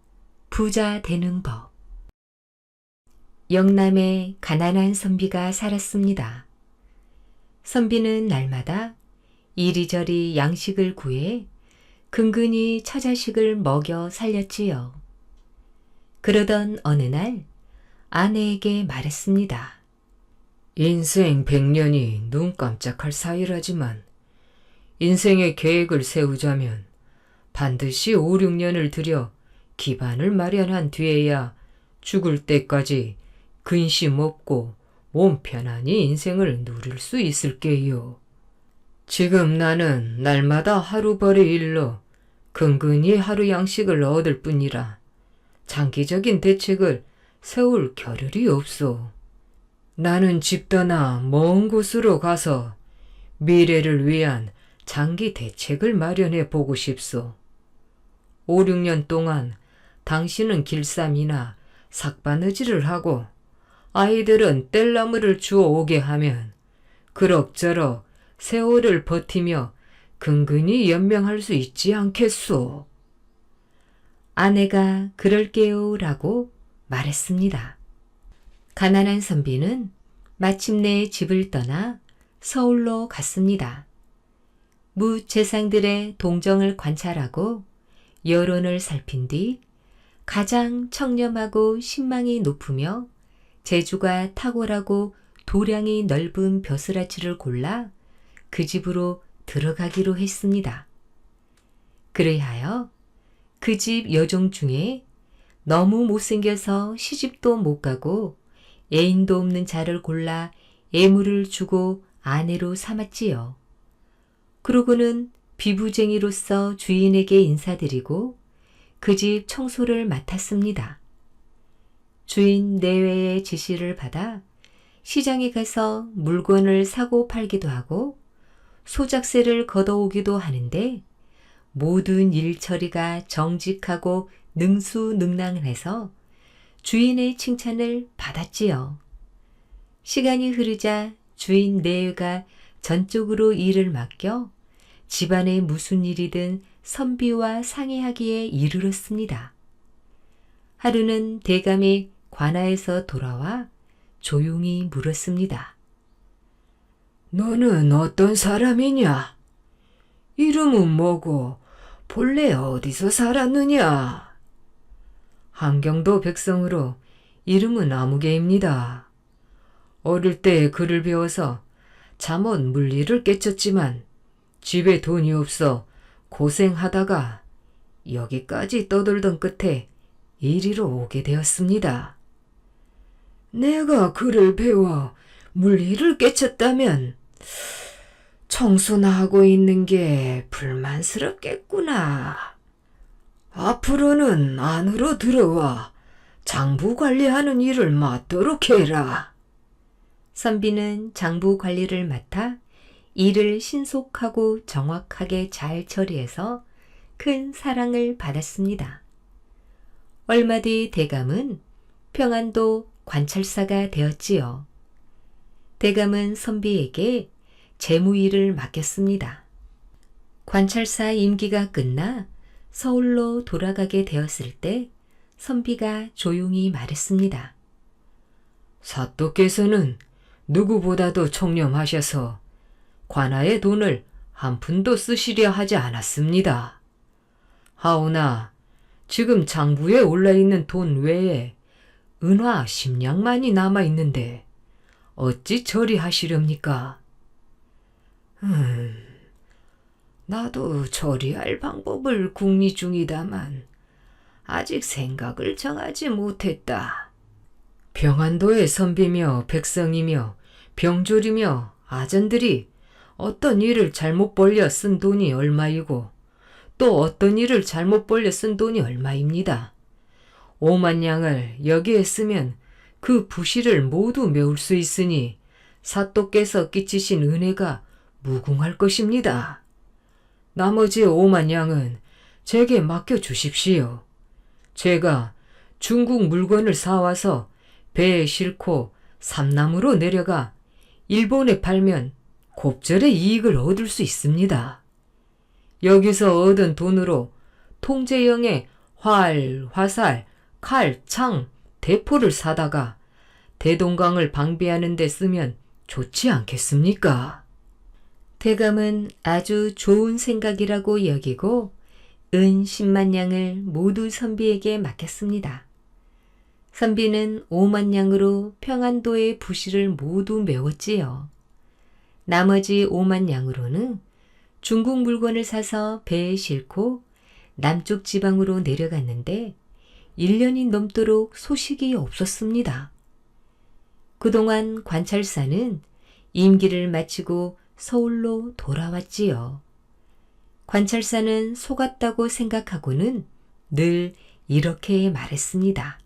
부자 되는 법. 영남에 가난한 선비가 살았습니다. 선비는 날마다 이리저리 양식을 구해 근근히 처자식을 먹여 살렸지요. 그러던 어느 날 아내에게 말했습니다. 인생 100년이 눈 깜짝할 사이라지만 인생의 계획을 세우자면 반드시 5, 6년을 들여 기반을 마련한 뒤에야 죽을 때까지 근심 없고 몸 편안히 인생을 누릴 수 있을게요. 지금 나는 날마다 하루벌이 일러 근근히 하루 양식을 얻을 뿐이라 장기적인 대책을 세울 겨를이 없소. 나는 집 떠나 먼 곳으로 가서 미래를 위한 장기 대책을 마련해 보고 싶소. 5, 6년 동안 당신은 길쌈이나 삭바느질을 하고 아이들은 뗄나무를 주워 오게 하면 그럭저럭 세월을 버티며 근근히 연명할 수 있지 않겠소. 아내가 그럴게요 라고 말했습니다. 가난한 선비는 마침내 집을 떠나 서울로 갔습니다. 무재상들의 동정을 관찰하고 여론을 살핀 뒤 가장 청렴하고 신망이 높으며 재주가 탁월하고 도량이 넓은 벼슬아치를 골라 그 집으로 들어가기로 했습니다. 그리하여 그 집 여종 중에 너무 못생겨서 시집도 못 가고 애인도 없는 자를 골라 애무를 주고 아내로 삼았지요. 그러고는 비부쟁이로서 주인에게 인사드리고 그 집 청소를 맡았습니다. 주인 내외의 지시를 받아 시장에 가서 물건을 사고 팔기도 하고 소작세를 걷어오기도 하는데 모든 일 처리가 정직하고 능수능란해서 주인의 칭찬을 받았지요. 시간이 흐르자 주인 내외가 전적으로 일을 맡겨 집안에 무슨 일이든 선비와 상의하기에 이르렀습니다. 하루는 대감이 관아에서 돌아와 조용히 물었습니다. 너는 어떤 사람이냐? 이름은 뭐고 본래 어디서 살았느냐? 한경도 백성으로 이름은 아무개입니다. 어릴 때 글을 배워서 잠옷 물리를 깨쳤지만 집에 돈이 없어 고생하다가 여기까지 떠돌던 끝에 이리로 오게 되었습니다. 내가 글을 배워 물리를 깨쳤다면 청소나 하고 있는 게 불만스럽겠구나. 앞으로는 안으로 들어와 장부 관리하는 일을 맡도록 해라. 선비는 장부 관리를 맡아 일을 신속하고 정확하게 잘 처리해서 큰 사랑을 받았습니다. 얼마 뒤 대감은 평안도 관찰사가 되었지요. 대감은 선비에게 재무일을 맡겼습니다. 관찰사 임기가 끝나 서울로 돌아가게 되었을 때 선비가 조용히 말했습니다. 사또께서는 누구보다도 청렴하셔서 관아의 돈을 한 푼도 쓰시려 하지 않았습니다. 하오나 지금 장부에 올라있는 돈 외에 은화 10냥만이 남아있는데 어찌 처리하시렵니까? 나도 처리할 방법을 궁리 중이다만 아직 생각을 정하지 못했다. 평안도의 선비며 백성이며 병졸이며 아전들이 어떤 일을 잘못 벌려 쓴 돈이 얼마이고 또 어떤 일을 잘못 벌려 쓴 돈이 얼마입니다. 5만 냥을 여기에 쓰면 그 부실을 모두 메울 수 있으니 사또께서 끼치신 은혜가 무궁할 것입니다. 나머지 5만 냥은 제게 맡겨주십시오. 제가 중국 물건을 사와서 배에 싣고 삼남으로 내려가 일본에 팔면 곱절의 이익을 얻을 수 있습니다. 여기서 얻은 돈으로 통제형의 활, 화살, 칼, 창, 대포를 사다가 대동강을 방비하는 데 쓰면 좋지 않겠습니까? 대감은 아주 좋은 생각이라고 여기고 은 10만 냥을 모두 선비에게 맡겼습니다. 선비는 5만 양으로 평안도의 부시를 모두 메웠지요. 나머지 5만 양으로는 중국 물건을 사서 배에 싣고 남쪽 지방으로 내려갔는데 1년이 넘도록 소식이 없었습니다. 그동안 관찰사는 임기를 마치고 서울로 돌아왔지요. 관찰사는 속았다고 생각하고는 늘 이렇게 말했습니다.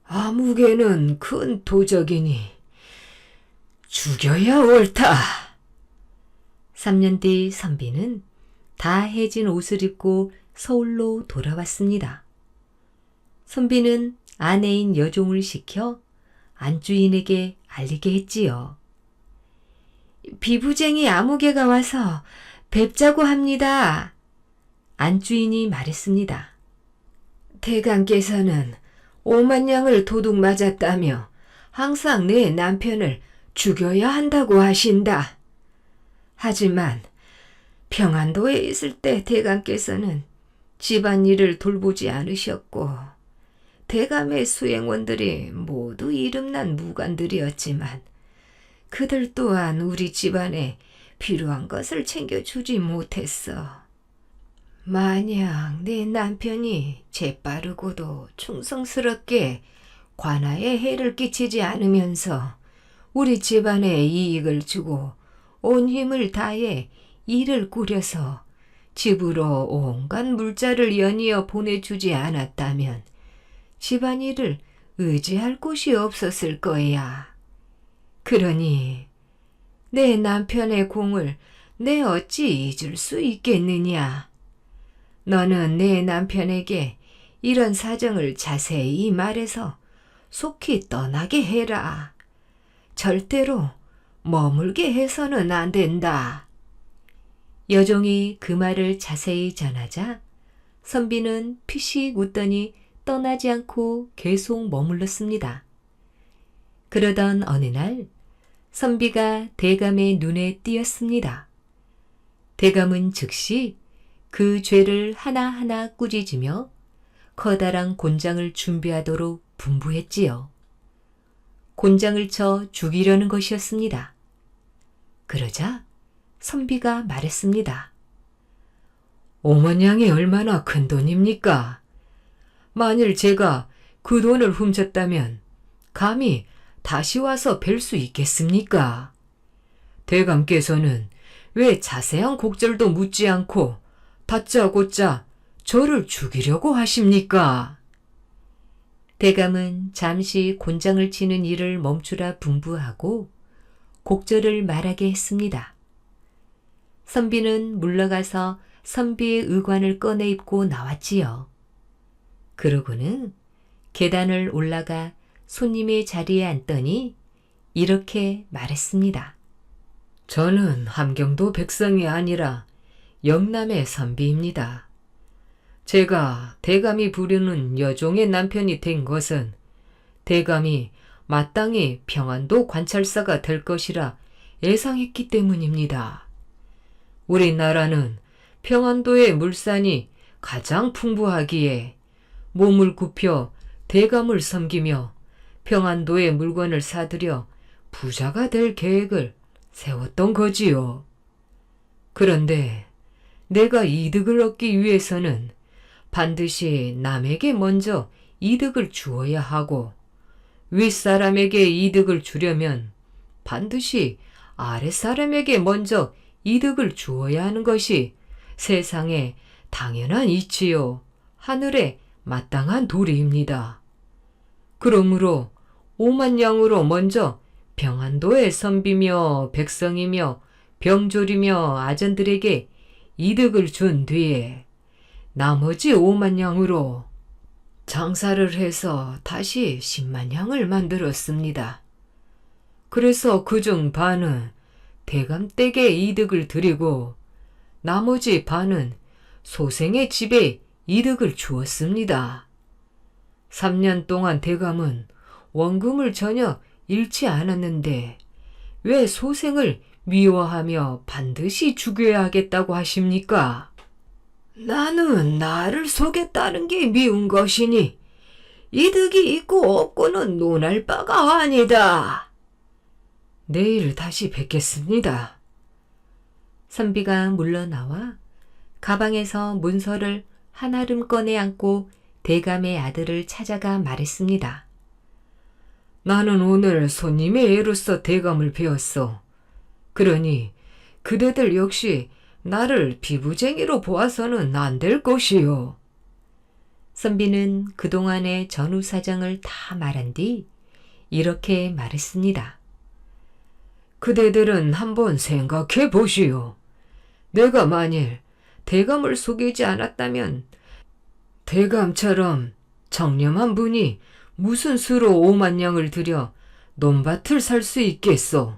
아무개는 큰 도적이니 죽여야 옳다. 3년 뒤 선비는 다 해진 옷을 입고 서울로 돌아왔습니다. 선비는 아내인 여종을 시켜 안주인에게 알리게 했지요. 비부쟁이 아무개가 와서 뵙자고 합니다. 안주인이 말했습니다. 대감께서는 5만 양을 도둑 맞았다며 항상 내 남편을 죽여야 한다고 하신다. 하지만 평안도에 있을 때 대감께서는 집안일을 돌보지 않으셨고 대감의 수행원들이 모두 이름난 무관들이었지만 그들 또한 우리 집안에 필요한 것을 챙겨주지 못했어. 만약 내 남편이 재빠르고도 충성스럽게 관아에 해를 끼치지 않으면서 우리 집안에 이익을 주고 온 힘을 다해 일을 꾸려서 집으로 온갖 물자를 연이어 보내주지 않았다면 집안일을 의지할 곳이 없었을 거야. 그러니 내 남편의 공을 내 어찌 잊을 수 있겠느냐. 너는 내 남편에게 이런 사정을 자세히 말해서 속히 떠나게 해라. 절대로 머물게 해서는 안 된다. 여종이 그 말을 자세히 전하자 선비는 피식 웃더니 떠나지 않고 계속 머물렀습니다. 그러던 어느 날 선비가 대감의 눈에 띄었습니다. 대감은 즉시 그 죄를 하나하나 꾸짖으며 커다란 곤장을 준비하도록 분부했지요. 곤장을 쳐 죽이려는 것이었습니다. 그러자 선비가 말했습니다. 5만 양이 얼마나 큰 돈입니까? 만일 제가 그 돈을 훔쳤다면 감히 다시 와서 뵐 수 있겠습니까? 대감께서는 왜 자세한 곡절도 묻지 않고 다짜고짜 저를 죽이려고 하십니까? 대감은 잠시 곤장을 치는 일을 멈추라 분부하고 곡절을 말하게 했습니다. 선비는 물러가서 선비의 의관을 꺼내 입고 나왔지요. 그러고는 계단을 올라가 손님의 자리에 앉더니 이렇게 말했습니다. 저는 함경도 백성이 아니라 영남의 선비입니다. 제가 대감이 부르는 여종의 남편이 된 것은 대감이 마땅히 평안도 관찰사가 될 것이라 예상했기 때문입니다. 우리나라는 평안도의 물산이 가장 풍부하기에 몸을 굽혀 대감을 섬기며 평안도의 물건을 사들여 부자가 될 계획을 세웠던 거지요. 그런데 내가 이득을 얻기 위해서는 반드시 남에게 먼저 이득을 주어야 하고 윗사람에게 이득을 주려면 반드시 아랫사람에게 먼저 이득을 주어야 하는 것이 세상에 당연한 이치요 하늘에 마땅한 도리입니다. 그러므로 5만 양으로 먼저 평안도의 선비며 백성이며 병졸이며 아전들에게 이득을 준 뒤에 나머지 5만 양으로 장사를 해서 다시 10만 양을 만들었습니다. 그래서 그중 반은 대감댁에 이득을 드리고 나머지 반은 소생의 집에 이득을 주었습니다. 3년 동안 대감은 원금을 전혀 잃지 않았는데 왜 소생을 미워하며 반드시 죽여야 하겠다고 하십니까? 나는 나를 속였다는 게 미운 것이니 이득이 있고 없고는 논할 바가 아니다. 내일 다시 뵙겠습니다. 선비가 물러나와 가방에서 문서를 한아름 꺼내 안고 대감의 아들을 찾아가 말했습니다. 나는 오늘 손님의 애로서 대감을 배웠어. 그러니 그대들 역시 나를 비부쟁이로 보아서는 안 될 것이요. 선비는 그동안의 전후 사정을 다 말한 뒤 이렇게 말했습니다. 그대들은 한번 생각해 보시오. 내가 만일 대감을 속이지 않았다면 대감처럼 청렴한 분이 무슨 수로 5만 양을 들여 논밭을 살 수 있겠소.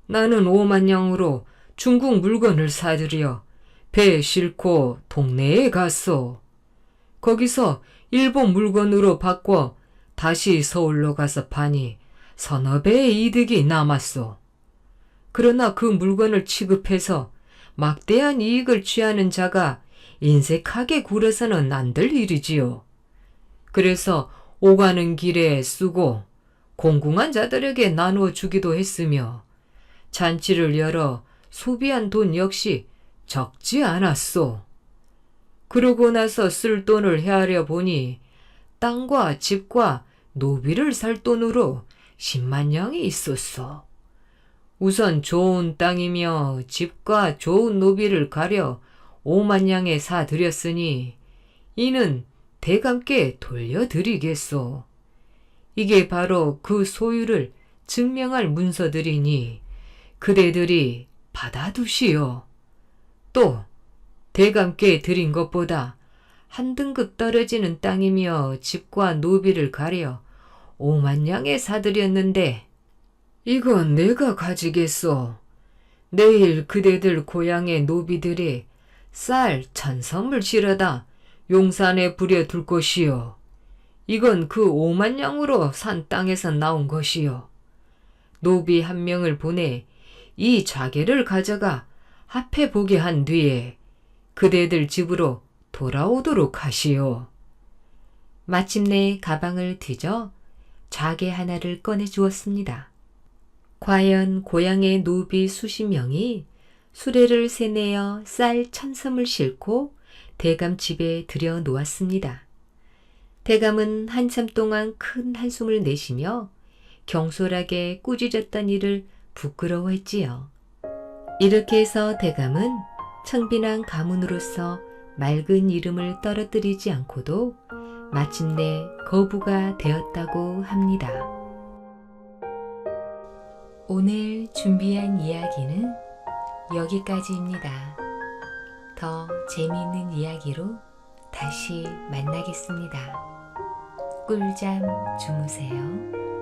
나는 5만 양으로 중국 물건을 사들여 배에 싣고 동네에 갔소. 거기서 일본 물건으로 바꿔 다시 서울로 가서 파니 서너 배의 이득이 남았소. 그러나 그 물건을 취급해서 막대한 이익을 취하는 자가 인색하게 굴어서는 안 될 일이지요. 그래서 오가는 길에 쓰고 공궁한 자들에게 나누어 주기도 했으며 잔치를 열어 소비한 돈 역시 적지 않았소. 그러고 나서 쓸 돈을 헤아려 보니 땅과 집과 노비를 살 돈으로 10만 양이 있었소. 우선 좋은 땅이며 집과 좋은 노비를 가려 5만 양에 사드렸으니 이는 대감께 돌려드리겠소. 이게 바로 그 소유를 증명할 문서들이니 그대들이 받아두시오. 또 대감께 드린 것보다 한 등급 떨어지는 땅이며 집과 노비를 가려 5만 양에 사드렸는데 이건 내가 가지겠소. 내일 그대들 고향의 노비들이 쌀 1,000섬을 실어다 용산에 부려둘 것이요. 이건 그 5만 양으로 산 땅에서 나온 것이요. 노비 한 명을 보내 이 좌계를 가져가 합해 보게 한 뒤에 그대들 집으로 돌아오도록 하시오. 마침내 가방을 뒤져 좌계 하나를 꺼내 주었습니다. 과연 고향의 노비 수십 명이 수레를 세내어 쌀 1,000섬을 싣고 대감 집에 들여 놓았습니다. 대감은 한참 동안 큰 한숨을 내쉬며 경솔하게 꾸짖었던 일을 부끄러워했지요. 이렇게 해서 대감은 청빈한 가문으로서 맑은 이름을 떨어뜨리지 않고도 마침내 거부가 되었다고 합니다. 오늘 준비한 이야기는 여기까지입니다. 더 재미있는 이야기로 다시 만나겠습니다. 꿀잠 주무세요.